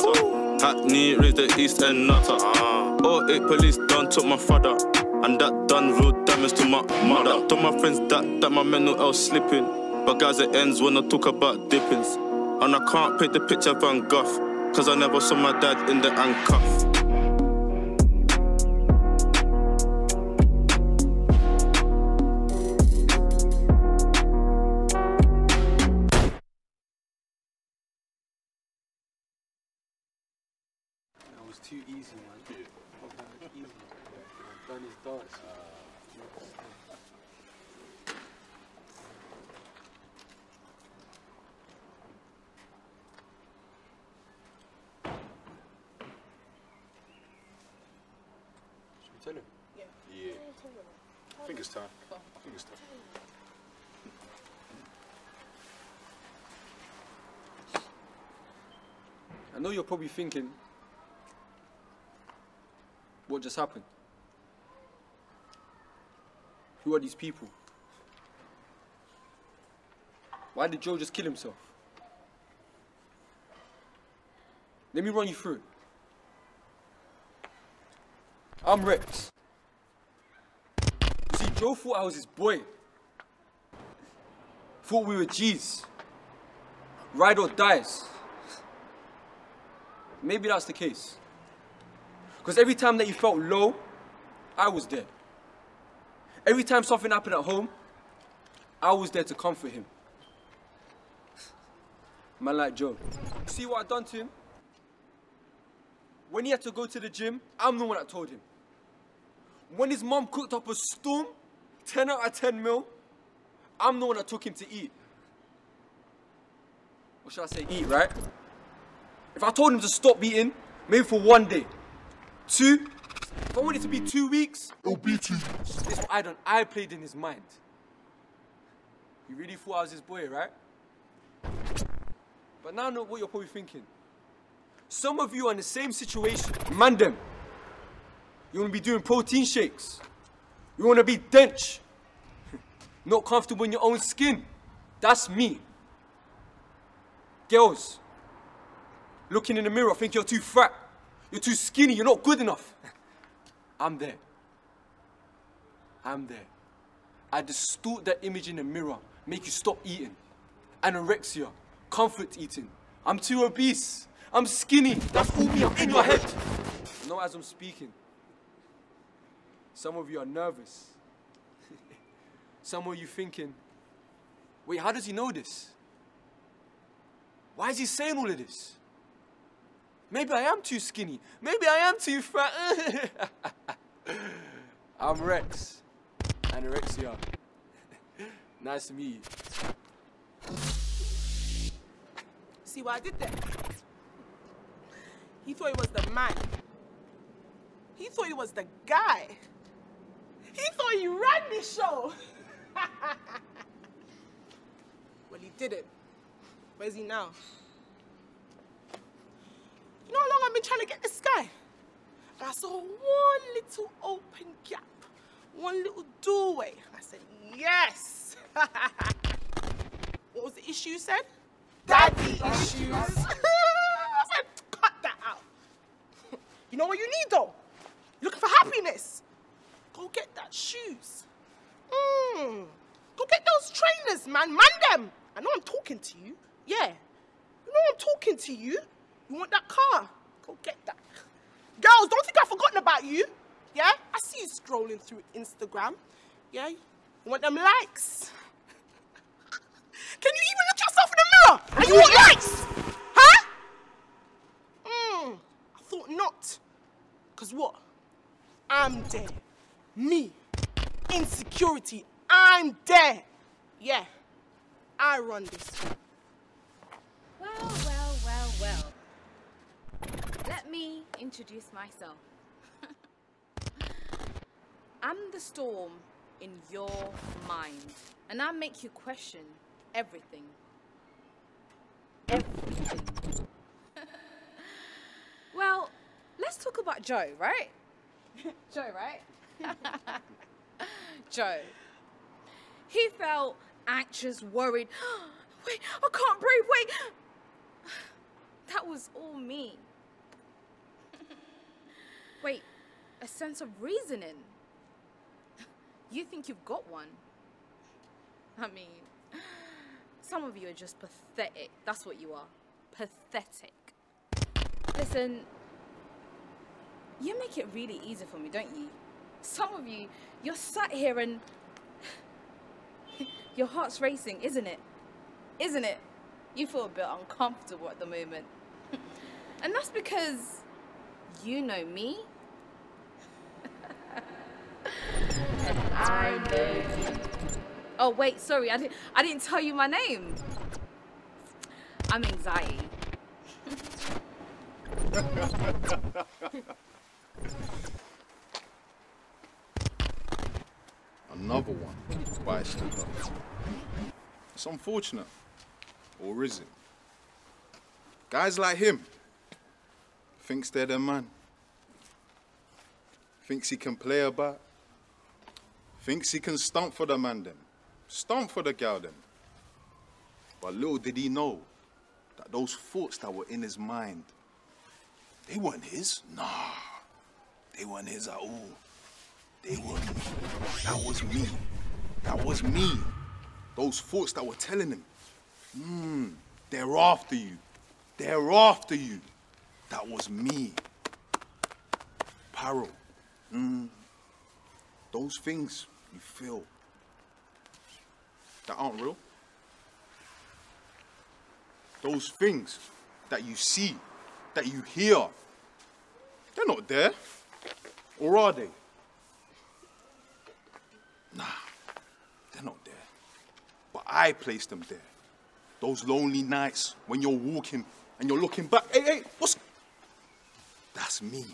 S12: Hackney raised the East End nutter. 08 police done took my father, and that done real damage to my mother. Told my friends that my mental health slipping, but guys it ends when I talk about dippings. And I can't paint the picture Van Gogh, cause I never saw my dad in the handcuff.
S5: Too easy, man. Easy. Done his dance.
S1: Should we tell him? Yeah. Yeah. I think it's time.
S5: I know you're probably thinking,
S9: What just happened? Who are these people? Why did Joe just kill himself? Let me run you through it. I'm Rex. You see, Joe thought I was his boy. Thought we were G's. Ride or dies. Maybe that's the case. Because every time that he felt low, I was there. Every time something happened at home, I was there to comfort him. Man like Joe. See what I done to him? When he had to go to the gym, I'm the one that told him. When his mom cooked up a storm, 10 out of 10 mil, I'm the one that took him to eat. Or should I say eat, right? If I told him to stop eating, maybe for 1 day. 2, if I wanted it to be 2 weeks, it'll be 2. This is what I done. I played in his mind. He really thought I was his boy, right? But now I know what you're probably thinking. Some of you are in the same situation. Man them. You want to be doing protein shakes. You want to be dench. Not comfortable in your own skin. That's me. Girls, looking in the mirror, think you're too fat. You're too skinny, you're not good enough. I'm there. I'm there. I distort that image in the mirror, make you stop eating. Anorexia, comfort eating. I'm too obese. I'm skinny. That's all me. I'm in your head. Now as I'm speaking, some of you are nervous. Some of you thinking, wait, how does he know this? Why is he saying all of this? Maybe I am too skinny. Maybe I am too fat. I'm Rex. Anorexia. Nice to meet you.
S10: See what I did there? He thought he was the man. He thought he was the guy. He thought he ran this show. Well, he didn't. Where's he now? You know how long I've been trying to get this guy? And I saw one little open gap, one little doorway. I said, yes. What was the issue you said? Daddy issues. I said, cut that out. You know what you need though? You're looking for happiness. Go get that shoes. Go get those trainers, man. Man them. I know I'm talking to you. Yeah. You know I'm talking to you. You want that car? Go get that. Girls, don't think I've forgotten about you. Yeah? I see you scrolling through Instagram. Yeah? You want them likes? Can you even look yourself in the mirror? And you want likes? Huh? I thought not. Because what? I'm there. Me. Insecurity. I'm there. Yeah. I run this.
S11: Well, well, well, well. Let me introduce myself. I'm the storm in your mind, and I make you question everything. Everything. Well, let's talk about Joe, right? Joe, right? Joe. He felt anxious, worried. Wait, I can't breathe, wait. That was all me. Wait, a sense of reasoning. You think you've got one? I mean, some of you are just pathetic. That's what you are. Pathetic. Listen, you make it really easy for me, don't you? Some of you, you're sat here and your heart's racing, isn't it? Isn't it? You feel a bit uncomfortable at the moment. And that's because you know me. And I know you. Oh wait, sorry, I didn't tell you my name. I'm Anxiety.
S5: Another one. Bystander. It's unfortunate. Or is it? Guys like him thinks they're the man. Thinks he can play about. Thinks he can stunt for the man them. Stunt for the gal them. But little did he know that those thoughts that were in his mind, they weren't his. Nah, they weren't his at all. They weren't. That was me. That was me. Those thoughts that were telling him, they're after you. They're after you. That was me. Paro. Those things you feel that aren't real. Those things that you see, that you hear, they're not there. Or are they? Nah, they're not there. But I placed them there. Those lonely nights when you're walking and you're looking back. Hey, what's... That's me.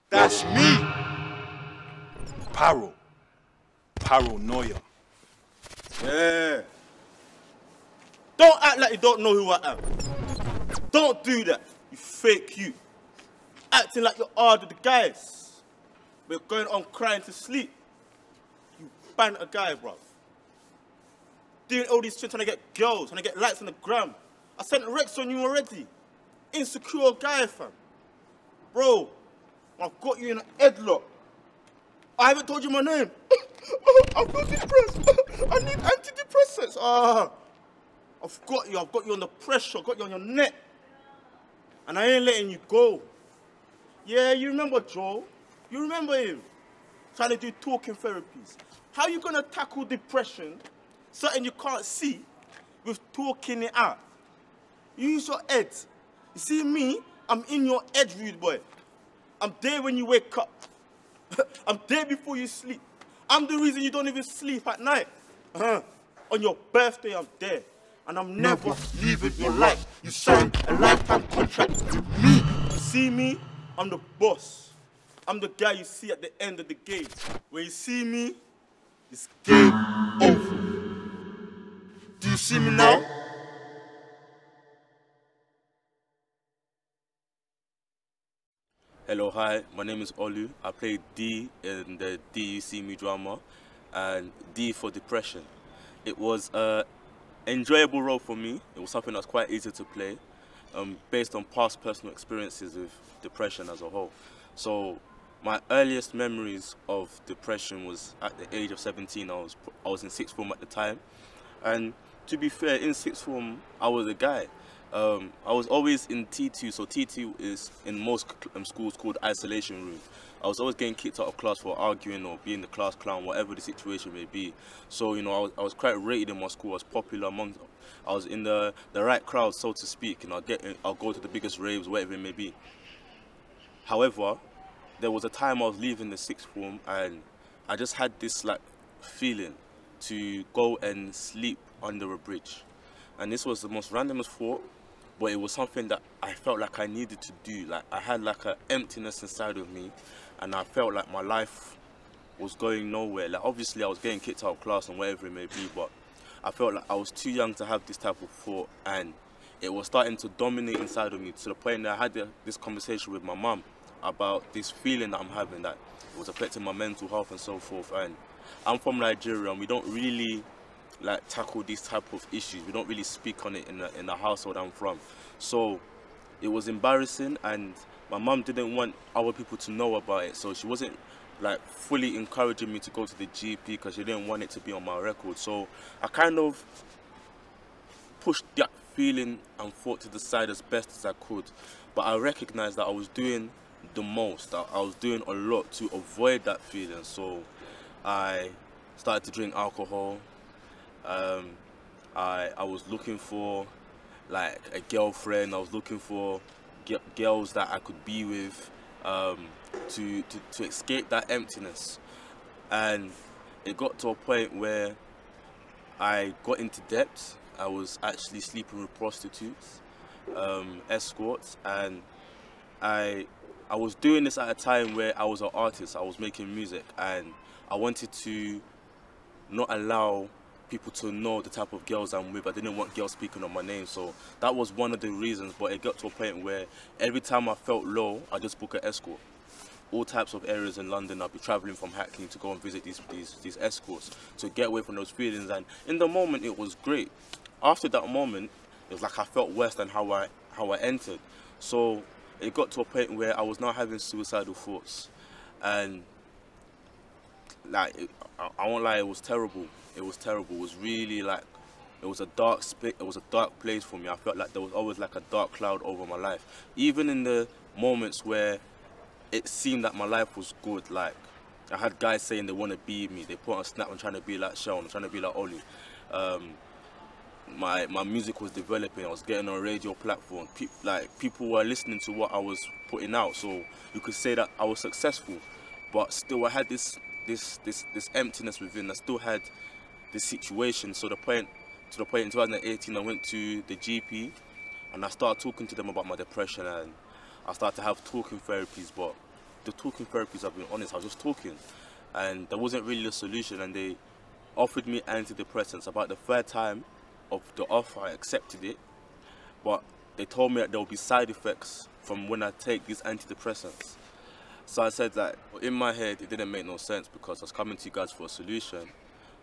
S5: That's me. Paranoia.
S12: Yeah. Don't act like you don't know who I am. Don't do that, you fake you. Acting like you're hard with the guys. We're going on crying to sleep. You ban a guy, bruv. Doing all these shit trying to get girls, trying to get likes on the gram. I sent Rex on you already. Insecure guy, fam. Bro, I've got you in an headlock. I haven't told you my name. I feel depressed. I need antidepressants. I've got you under pressure, got you on your neck. And I ain't letting you go. Yeah, you remember Joe? You remember him? Trying to do talking therapies. How you gonna tackle depression, something you can't see, with talking it out? Use your head. You see me? I'm in your head, rude boy. I'm there when you wake up. I'm there before you sleep. I'm the reason you don't even sleep at night. On your birthday, I'm there. And I'm never leaving your life. You signed a lifetime contract with me. You see me? I'm the boss. I'm the guy you see at the end of the game. When you see me, it's game over. Do you see me now? Hello, hi, my name is Olu. I play D in the D You See Me drama, and D for depression. It was an enjoyable role for me. It was something that's quite easy to play, based on past personal experiences with depression as a whole. So my earliest memories of depression was at the age of 17. I was in sixth form at the time, and to be fair, in sixth form I was a guy. I was always in T2, so T2 is in most schools called isolation room. I was always getting kicked out of class for arguing or being the class clown, whatever the situation may be. So, you know, I was quite rated in my school. I was popular among them. I was in the right crowd, so to speak, and I'll go to the biggest raves, whatever it may be. However, there was a time I was leaving the sixth form and I just had this like feeling to go and sleep under a bridge. And this was the most randomest thought, but it was something that I felt like I needed to do. Like I had like an emptiness inside of me, and I felt like my life was going nowhere. Like obviously I was getting kicked out of class and whatever it may be, but I felt like I was too young to have this type of thought, and it was starting to dominate inside of me to the point that I had this conversation with my mum about this feeling that I'm having, that it was affecting my mental health and so forth. And I'm from Nigeria, and we don't really like tackle these type of issues. We don't really speak on it in the household I'm from. So it was embarrassing, and my mum didn't want other people to know about it, so she wasn't like fully encouraging me to go to the GP because she didn't want it to be on my record. So I kind of pushed that feeling and thought to the side as best as I could, but I recognized that I was doing the most. I was doing a lot to avoid that feeling. So I started to drink alcohol. I was looking for like a girlfriend. I was looking for girls that I could be with, to escape that emptiness. And it got to a point where I got into debt. I was actually sleeping with prostitutes, escorts, and I was doing this at a time where I was an artist. I was making music, and I wanted to not allow people to know the type of girls I'm with. I didn't want girls speaking on my name, so that was one of the reasons. But it got to a point where every time I felt low, I just book an escort. All types of areas in London, I'll be travelling from Hackney to go and visit these escorts to get away from those feelings. And in the moment, it was great. After that moment, it was like I felt worse than how I entered. So it got to a point where I was now having suicidal thoughts, and like I won't lie, it was terrible. It was terrible. It was really like, it was a dark place for me. I felt like there was always like a dark cloud over my life. Even in the moments where it seemed that my life was good, like I had guys saying they want to be me. They put on Snap, I'm trying to be like Sean, I'm trying to be like Ollie. My music was developing. I was getting on a radio platform. People were listening to what I was putting out. So you could say that I was successful, but still I had this emptiness within. I still had this situation. So to the point in 2018, I went to the GP and I started talking to them about my depression, and I started to have talking therapies. But the talking therapies, I've been honest, I was just talking, and there wasn't really a solution. And they offered me antidepressants. About the third time of the offer, I accepted it, but they told me that there will be side effects from when I take these antidepressants. So I said that in my head it didn't make no sense, because I was coming to you guys for a solution,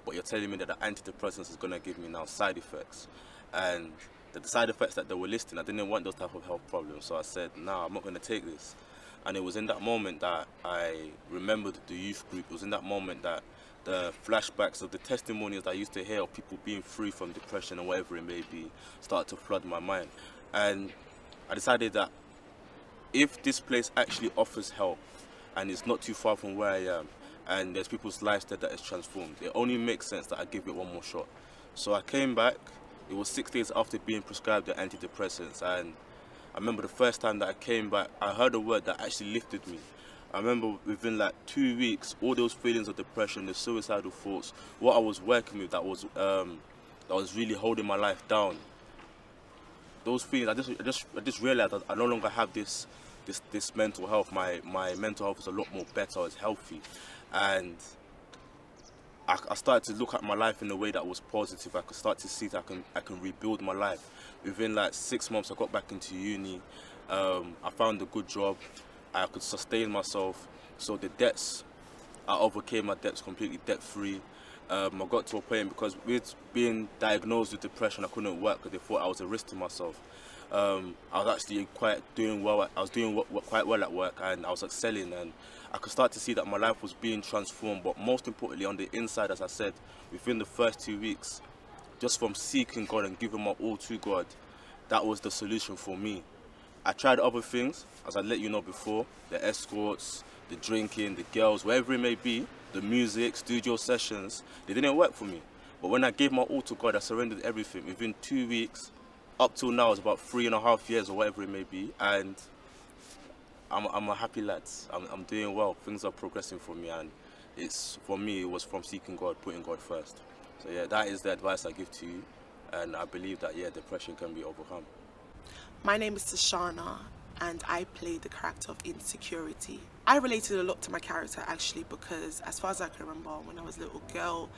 S12: but you're telling me that the antidepressants is going to give me now side effects. And the side effects that they were listing, I didn't want those type of health problems. So I said, nah, I'm not going to take this. And it was in that moment that I remembered the youth group. It was in that moment that the flashbacks of the testimonies that I used to hear of people being free from depression and whatever it may be started to flood my mind. And I decided that if this place actually offers help and it's not too far from where I am, and there's people's lives there that is transformed, it only makes sense that I give it one more shot. So I came back. It was 6 days after being prescribed the antidepressants, and I remember the first time that I came back, I heard a word that actually lifted me. I remember within like 2 weeks, all those feelings of depression, the suicidal thoughts, what I was working with that was really holding my life down. Those feelings, I just realized that I no longer have this mental health. My mental health is a lot more better, it's healthy, and I started to look at my life in a way that was positive. I could start to see that I can rebuild my life. Within like 6 months, I got back into uni. I found a good job. I could sustain myself. So the debts, I overcame my debts completely debt-free. I got to a point, because with being diagnosed with depression, I couldn't work because they thought I was a risk to myself. I was actually doing well. I was doing quite well at work, and I was excelling, and I could start to see that my life was being transformed. But most importantly, on the inside, as I said, within the first 2 weeks, just from seeking God and giving my all to God, that was the solution for me. I tried other things, as I let you know before, the escorts, the drinking, the girls, wherever it may be, the music, studio sessions, they didn't work for me. But when I gave my all to God, I surrendered everything. Within 2 weeks, up till now, it's about 3.5 years or whatever it may be, and I'm a happy lad. I'm doing well. Things are progressing for me, and for me, it was from seeking God, putting God first. So yeah, that is the advice I give to you, and I believe that, yeah, depression can be overcome.
S10: My name is Tashana, and I play the character of Insecurity. I related a lot to my character, actually, because as far as I can remember, when I was a little girl,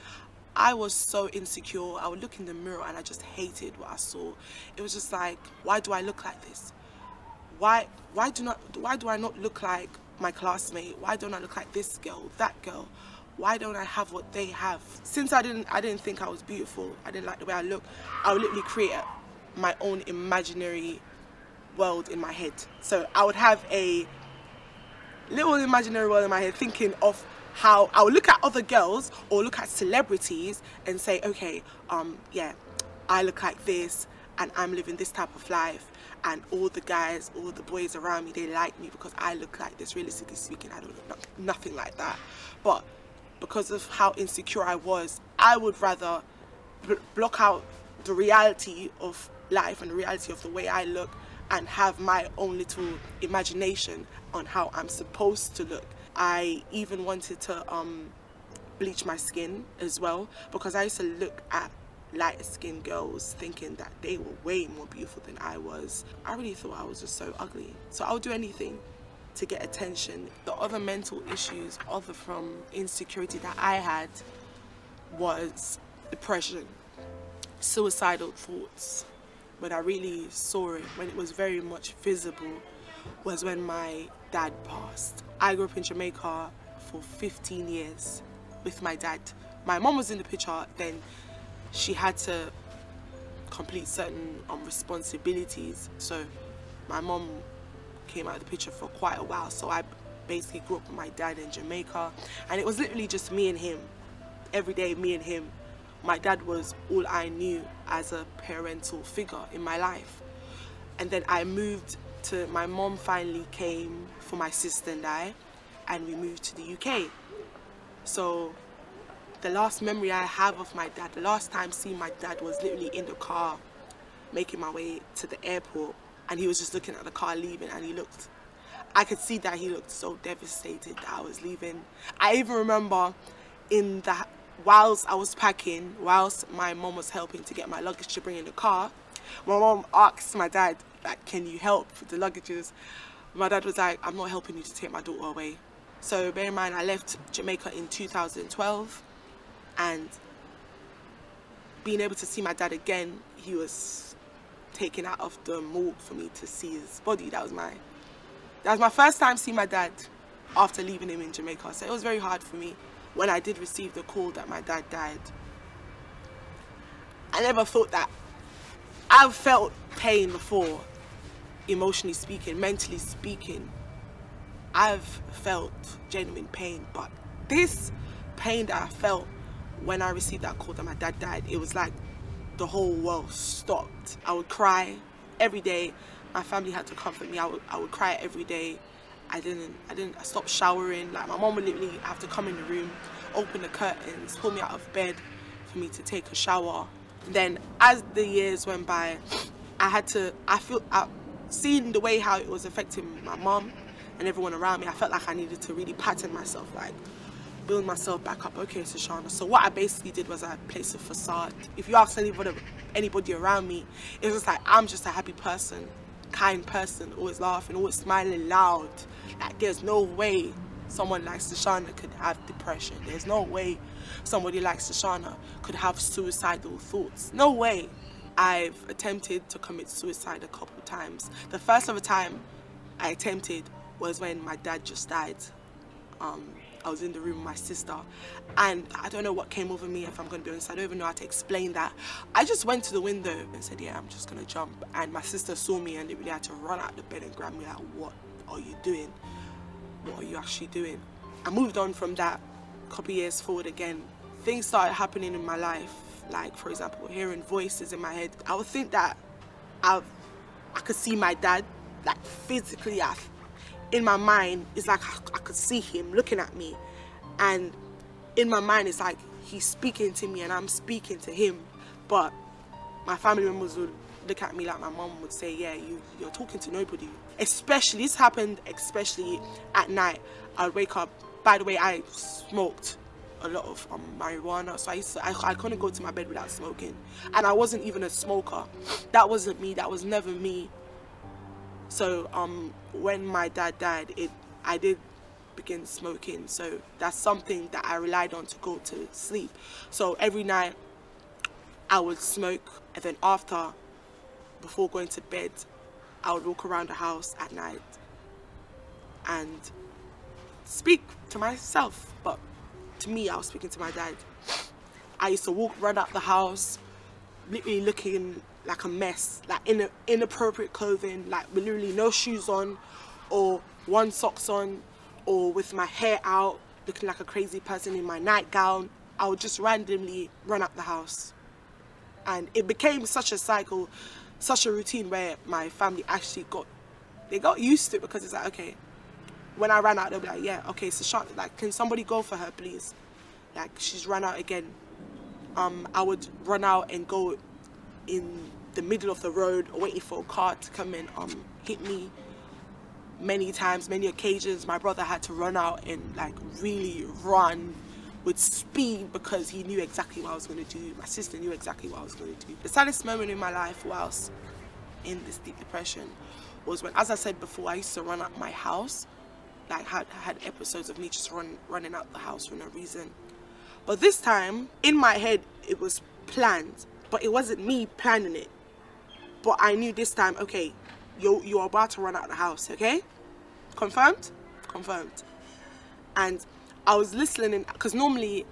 S10: I was so insecure. I would look in the mirror and I just hated what I saw. It was just like, why do I look like this? Why do I not look like my classmate? Why don't I look like this girl, that girl? Why don't I have what they have? Since I didn't think I was beautiful, I didn't like the way I look, I would literally create my own imaginary world in my head. So I would have a little imaginary world in my head, thinking of how I would look at other girls or look at celebrities and say, okay, yeah, I look like this and I'm living this type of life, and all the guys, all the boys around me, they like me because I look like this. Realistically speaking, I don't look nothing like that. But because of how insecure I was, I would rather block out the reality of life and the reality of the way I look and have my own little imagination on how I'm supposed to look. I even wanted to bleach my skin as well, because I used to look at lighter skinned girls thinking that they were way more beautiful than I was. I really thought I was just so ugly. So I would do anything to get attention. The other mental issues other from insecurity that I had was depression, suicidal thoughts, when I really saw it, when it was very much visible, was when my dad passed. I grew up in Jamaica for 15 years with my dad. My mom was in the picture, then she had to complete certain responsibilities, so my mom came out of the picture for quite a while. So I basically grew up with my dad in Jamaica, and it was literally just me and him. Every day, me and him. My dad was all I knew as a parental figure in my life. And then I moved to, my mom finally came for my sister and I, and we moved to the UK. So the last memory I have of my dad, the last time seeing my dad, was literally in the car making my way to the airport, and he was just looking at the car leaving, and I could see that he looked so devastated that I was leaving. I even remember whilst I was packing, whilst my mom was helping to get my luggage to bring in the car, my mom asked my dad, like, can you help with the luggages? My dad was like, I'm not helping you to take my daughter away. So bear in mind, I left Jamaica in 2012, and being able to see my dad again, he was taken out of the morgue for me to see his body. That was my first time seeing my dad after leaving him in Jamaica. So it was very hard for me when I did receive the call that my dad died. I never thought that. I've felt pain before, emotionally speaking, mentally speaking. I've felt genuine pain, but this pain that I felt when I received that call that my dad died, it was like the whole world stopped. I would cry every day. My family had to comfort me. I would cry every day. I stopped showering. Like, my mom would literally have to come in the room, open the curtains, pull me out of bed for me to take a shower. Then as the years went by, seeing the way how it was affecting my mom and everyone around me, I felt like I needed to really pattern myself, like build myself back up. Okay, Shoshana. So what I basically did was I placed a facade. If you ask anybody around me, it was just like, I'm just a happy person, kind person, always laughing, always smiling loud. Like, there's no way someone like Shoshana could have depression. There's no way somebody like Shoshana could have suicidal thoughts. No way. I've attempted to commit suicide a couple of times. The first ever time I attempted was when my dad just died. I was in the room with my sister, and I don't know what came over me, if I'm going to be honest. I don't even know how to explain that. I just went to the window and said, yeah, I'm just going to jump. And my sister saw me and they really had to run out of the bed and grab me, like, what are you doing? What are you actually doing? I moved on from that. A couple of years forward again, things started happening in my life. Like, for example, hearing voices in my head. I would think that I could see my dad, like, physically. In my mind, it's like I could see him looking at me, and in my mind, it's like he's speaking to me and I'm speaking to him. But my family members would look at me like my mom would say, yeah, you're talking to nobody. Especially, this happened especially at night. I'd wake up. By the way, I smoked a lot of marijuana, so I couldn't go to my bed without smoking, and I wasn't even a smoker. That wasn't me. That was never me. So when my dad died, I did begin smoking. So that's something that I relied on to go to sleep. So every night I would smoke, and then before going to bed, I would walk around the house at night and speak to myself. But to me, I was speaking to my dad. I used to run out the house, literally looking like a mess, like in inappropriate clothing, like with literally no shoes on, or one socks on, or with my hair out, looking like a crazy person in my nightgown. I would just randomly run out the house, and it became such a cycle, such a routine, where my family actually got used to it, because it's like, okay, when I ran out, they'll be like, yeah, okay, so Sean, like, can somebody go for her, please? Like, she's run out again. I would run out and go in the middle of the road waiting for a car to come and hit me. Many times, many occasions, my brother had to run out and like really run with speed because he knew exactly what I was going to do. My sister knew exactly what I was going to do. The saddest moment in my life whilst in this deep depression was when, as I said before, I used to run out my house. Like, had episodes of me just running out the house for no reason. But this time, in my head, it was planned. But it wasn't me planning it. But I knew this time, okay, you're about to run out of the house, okay? Confirmed? Confirmed. And I was listening, because normally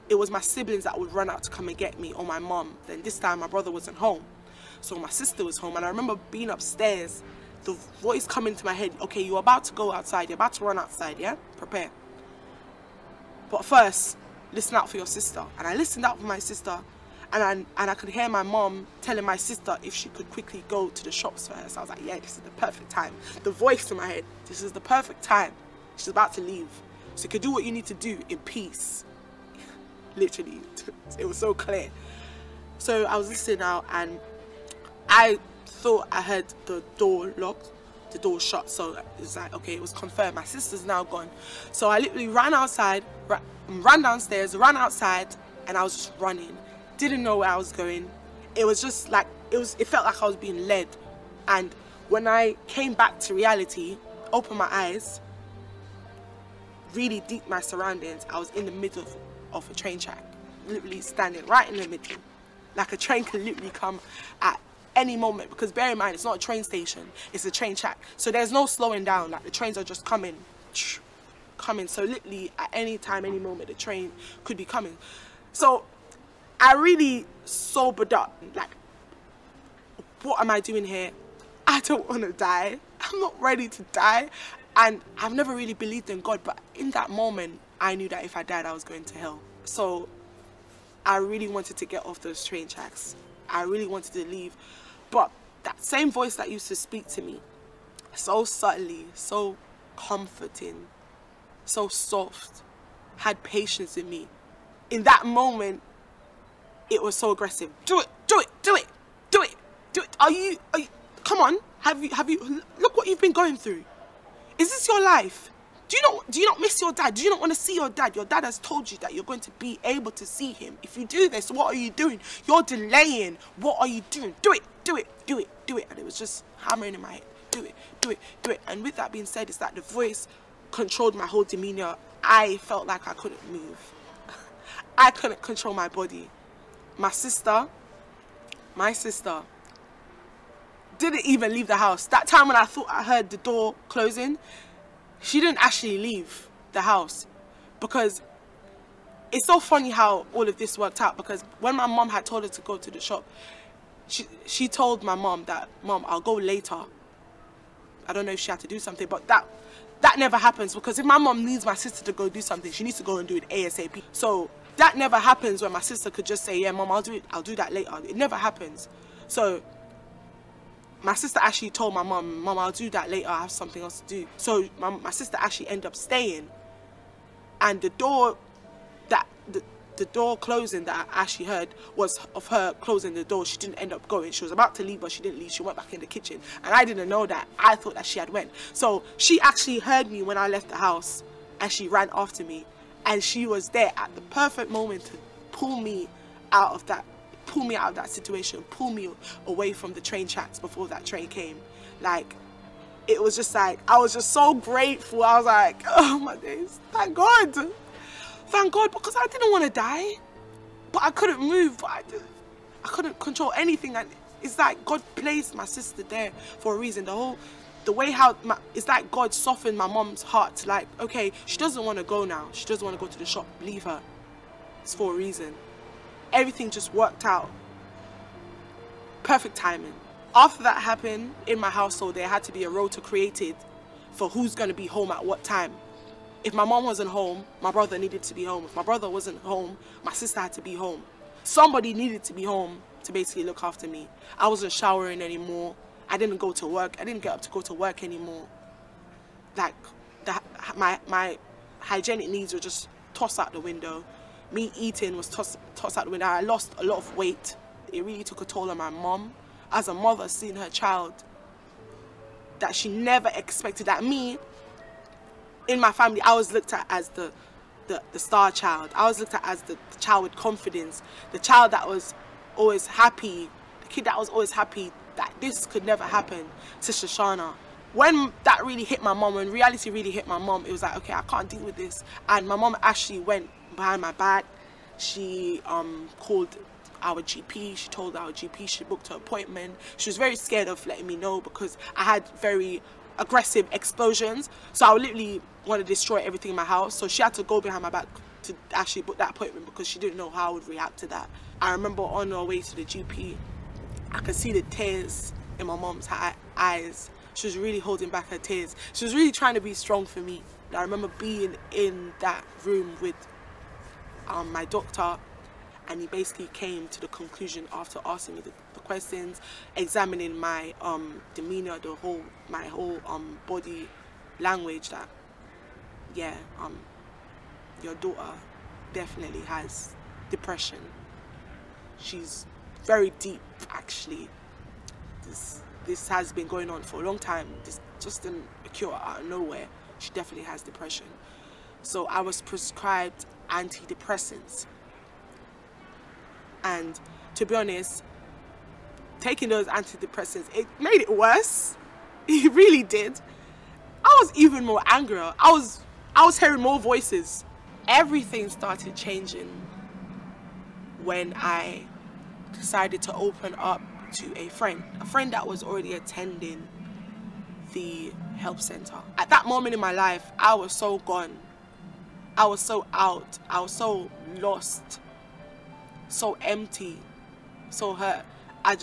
S10: it was my siblings that would run out to come and get me, or my mom. Then this time my brother wasn't home. So my sister was home, and I remember being upstairs, the voice coming to my head, okay, you're about to go outside, you're about to run outside, yeah? Prepare. But first, listen out for your sister. And I listened out for my sister, and I could hear my mom telling my sister if she could quickly go to the shops for her. So I was like, yeah, this is the perfect time. The voice in my head, this is the perfect time. She's about to leave. So you could do what you need to do in peace. Literally, it was so clear. So I was listening out, and I thought I heard the door locked, the door shut. So it was like, okay, it was confirmed. My sister's now gone. So I literally ran outside, ran downstairs, ran outside, and I was just running. Didn't know where I was going. It was just like, it felt like I was being led. And when I came back to reality, opened my eyes, really deep my surroundings, I was in the middle of a train track, literally standing right in the middle. Like a train can literally come at any moment, because bear in mind, it's not a train station, it's a train track. So there's no slowing down, like the trains are just coming. So literally at any time, any moment, the train could be coming. So I really sobered up, like, what am I doing here? I don't want to die. I'm not ready to die. And I've never really believed in God, but in that moment, I knew that if I died, I was going to hell. So I really wanted to get off those train tracks. I really wanted to leave. But that same voice that used to speak to me, so subtly, so comforting, so soft, had patience in me. In that moment, it was so aggressive. Do it, do it, do it, do it, do it. Are you, come on, have you, look what you've been going through. Is this your life? Do you not miss your dad? Do you not want to see your dad? Your dad has told you that you're going to be able to see him. If you do this, what are you doing? You're delaying. What are you doing? Do it, do it, do it, do it. And it was just hammering in my head. Do it, do it, do it. And with that being said, it's that the voice controlled my whole demeanor. I felt like I couldn't move. I couldn't control my body. My sister didn't even leave the house. That time when I thought I heard the door closing, she didn't actually leave the house. Because it's so funny how all of this worked out, because when my mom had told her to go to the shop, she told my mom that, Mom, I'll go later. I don't know if she had to do something, but that never happens, because if my mom needs my sister to go do something, she needs to go and do it ASAP. So that never happens where my sister could just say, yeah, Mom, I'll do that later. It never happens. So my sister actually told my mom, Mom, I'll do that later, I have something else to do. So my sister actually ended up staying. And the door closing that I actually heard was of her closing the door. She didn't end up going. She was about to leave, but she didn't leave. She went back in the kitchen. And I didn't know that. I thought that she had went. So she actually heard me when I left the house, and she ran after me. And she was there at the perfect moment to pull me out of that situation, pull me away from the train tracks before that train came. Like, it was just like, I was just so grateful. I was like, oh my days, thank God. Thank God, because I didn't want to die, but I couldn't move. I couldn't control anything. And it's like God placed my sister there for a reason. The way how, it's like God softened my mom's heart. Like, okay, she doesn't want to go now. She doesn't want to go to the shop. Leave her. It's for a reason. Everything just worked out. Perfect timing. After that happened, in my household, there had to be a rota created for who's going to be home at what time. If my mom wasn't home, my brother needed to be home. If my brother wasn't home, my sister had to be home. Somebody needed to be home to basically look after me. I wasn't showering anymore. I didn't go to work. I didn't get up to go to work anymore. Like, my hygienic needs were just tossed out the window. Me eating was tossed out the window. I lost a lot of weight. It really took a toll on my mom. As a mother, seeing her child that she never expected. That me, in my family, I was looked at as the star child. I was looked at as the child with confidence. The child that was always happy. The kid that was always happy that this could never happen to Shoshana. When that really hit my mom, when reality really hit my mom, it was like, okay, I can't deal with this. And my mom actually went behind my back She called our GP. She told our GP she booked her appointment. She was very scared of letting me know because I had very aggressive explosions. So I would literally want to destroy everything in my house. So she had to go behind my back to actually book that appointment because she didn't know how I would react to that. I remember on our way to the GP, I could see the tears in my mom's eyes. She was really holding back her tears. She was really trying to be strong for me. I remember being in that room with my doctor, and he basically came to the conclusion after asking me the questions, examining my demeanor, my whole body language, that yeah, your daughter definitely has depression. She's very deep, actually. This has been going on for a long time. This just didn't occur out of nowhere. She definitely has depression. So I was prescribed antidepressants. And to be honest, taking those antidepressants, it made it worse. It really did. I was even more angrier. I was hearing more voices. Everything started changing when I decided to open up to a friend that was already attending the help center. At that moment in my life, I was so gone. I was so out. I was so lost, so empty, so hurt. I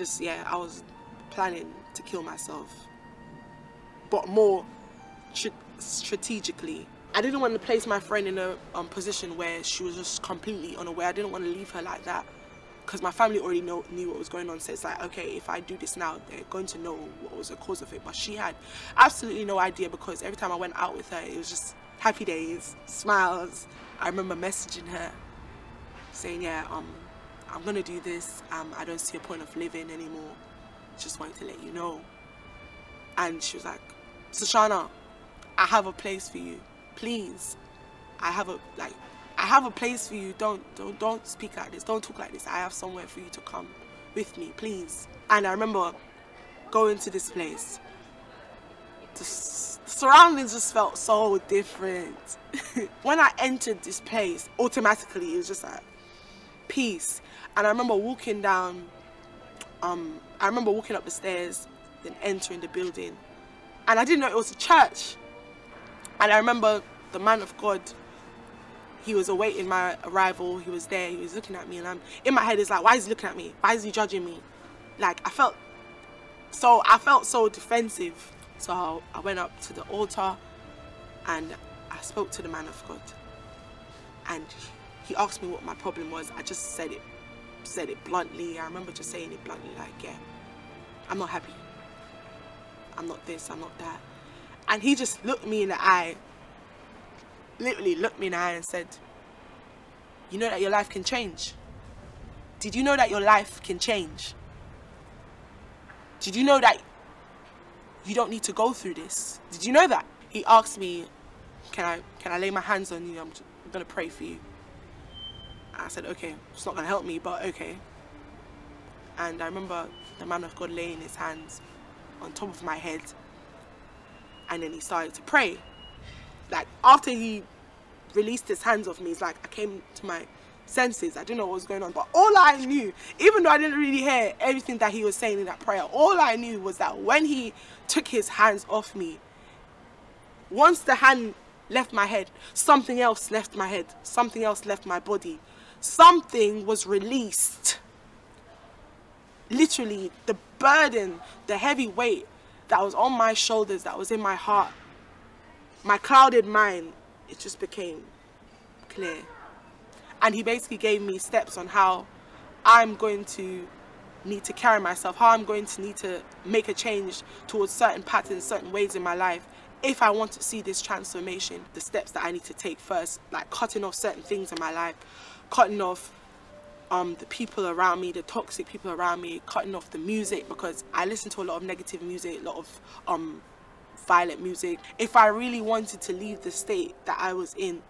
S10: was planning to kill myself, but more strategically. I didn't want to place my friend in a position where she was just completely unaware. I didn't want to leave her like that, because my family already knew what was going on. So it's like, okay, if I do this now, they're going to know what was the cause of it. But she had absolutely no idea, because every time I went out with her, it was just happy days, smiles. I remember messaging her saying, yeah, I'm gonna do this. I don't see a point of living anymore. Just wanted to let you know. And she was like, Sushana, I have a place for you. Please. I have a place for you. Don't speak like this. Don't talk like this. I have somewhere for you to come with me, please. And I remember going to this place. The surroundings just felt so different. When I entered this place, automatically it was just like peace. And I remember walking down. I remember walking up the stairs, then entering the building, and I didn't know it was a church. And I remember the man of God, he was awaiting my arrival. He was there, he was looking at me, and in my head, it's like, why is he looking at me? Why is he judging me? Like, I felt so defensive. So I went up to the altar and I spoke to the man of God. And he asked me what my problem was. I just said it bluntly. I remember just saying it bluntly, like, yeah, I'm not happy. I'm not this, I'm not that. And he just looked me in the eye, literally looked me in the eye and said, you know that your life can change? Did you know that your life can change? Did you know that you don't need to go through this? Did you know that? He asked me, can I lay my hands on you? I'm gonna pray for you. I said, okay, it's not gonna help me, but okay. And I remember the man of God laying his hands on top of my head, and then he started to pray. Like, after he released his hands off me, it's like I came to my senses. I didn't know what was going on, but all I knew, even though I didn't really hear everything that he was saying in that prayer, all I knew was that when he took his hands off me, once the hand left my head, something else left my head, something else left my body. Something was released. Literally, the burden, the heavy weight that was on my shoulders, that was in my heart, my clouded mind, it just became clear. And he basically gave me steps on how I'm going to need to carry myself, how I'm going to need to make a change towards certain patterns, certain ways in my life, if I want to see this transformation. The steps that I need to take first, like cutting off certain things in my life, cutting off the people around me, the toxic people around me, cutting off the music, because I listen to a lot of negative music, a lot of violent music. If I really wanted to leave the state that I was in,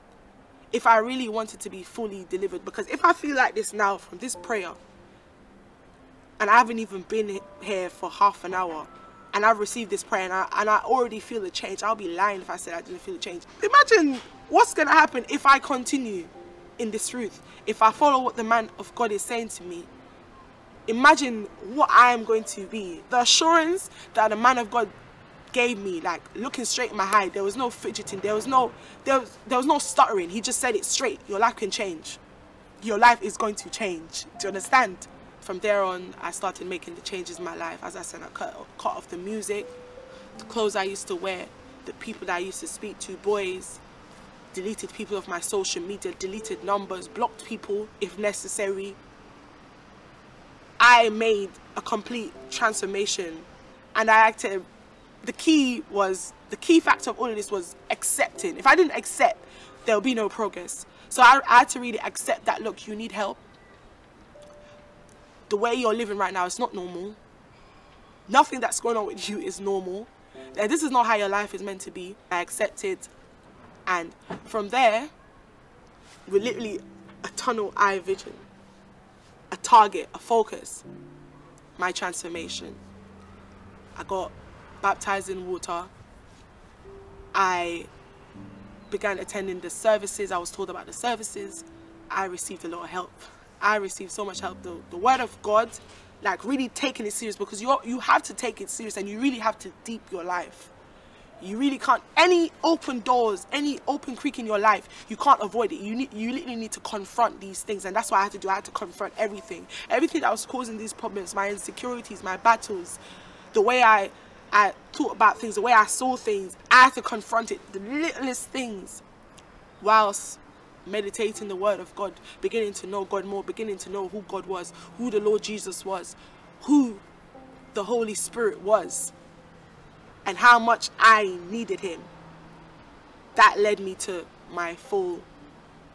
S10: if I really wanted to be fully delivered, because if I feel like this now from this prayer, and I haven't even been here for half an hour, and I've received this prayer, and I already feel the change, I'll be lying if I said I didn't feel the change. Imagine what's going to happen if I continue. in this truth, if I follow what the man of God is saying to me, imagine what I am going to be. The assurance that the man of God gave me, like looking straight in my eye, there was no fidgeting, there was no stuttering. He just said it straight. Your life can change. Your life is going to change. Do you understand? From there on, I started making the changes in my life. As I said, I cut off the music, the clothes I used to wear, the people that I used to speak to, boys, deleted people off my social media, deleted numbers, blocked people if necessary. I made a complete transformation, and I acted. The key factor of all of this was accepting. If I didn't accept, there'll be no progress. So I had to really accept that, look, you need help. The way you're living right now is not normal. Nothing that's going on with you is normal. This is not how your life is meant to be. I accepted, and from there, with literally a tunnel eye vision, a target, a focus, my transformation. I got baptized in water. I began attending the services. I was told about the services. I received a lot of help. I received so much help. The word of God, like really taking it serious, because you have to take it serious, and you really have to deep your life. You really can't, any open doors, any open creek in your life, you can't avoid it. You literally need to confront these things, and that's what I had to do. I had to confront everything that was causing these problems, my insecurities, my battles, the way I thought about things, the way I saw things. I had to confront it, the littlest things, whilst meditating the word of God, beginning to know God more, beginning to know who God was, who the Lord Jesus was, who the Holy Spirit was, and how much I needed him. That led me to my full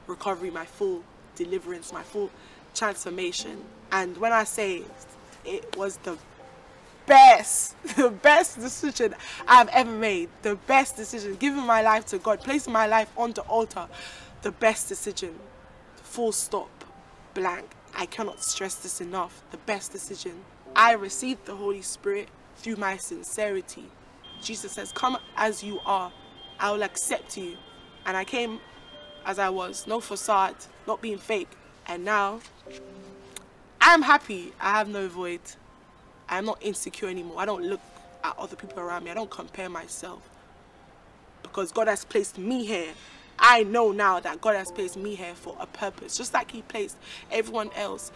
S10: recovery, my full deliverance, my full transformation. And when I say it was the best decision I've ever made, the best decision, giving my life to God, placing my life on the altar, the best decision, full stop, blank. I cannot stress this enough. The best decision. I received the Holy Spirit through my sincerity. Jesus says, come as you are, I will accept you. And I came as I was, no facade, not being fake. And now, I'm happy. I have no void. I'm not insecure anymore. I don't look at other people around me. I don't compare myself. Because God has placed me here. I know now that God has placed me here for a purpose. Just like he placed everyone else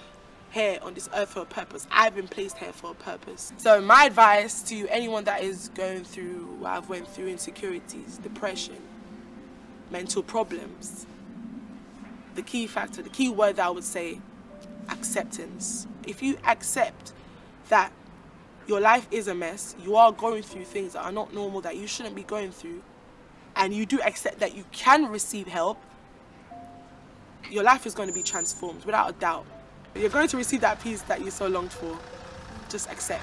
S10: here on this earth for a purpose. I've been placed here for a purpose. So my advice to anyone that is going through what I've went through, insecurities, depression, mental problems, the key factor, the key word that I would say, acceptance. If you accept that your life is a mess, you are going through things that are not normal, that you shouldn't be going through, and you do accept that you can receive help, your life is going to be transformed without a doubt. You're going to receive that peace that you so longed for. Just accept.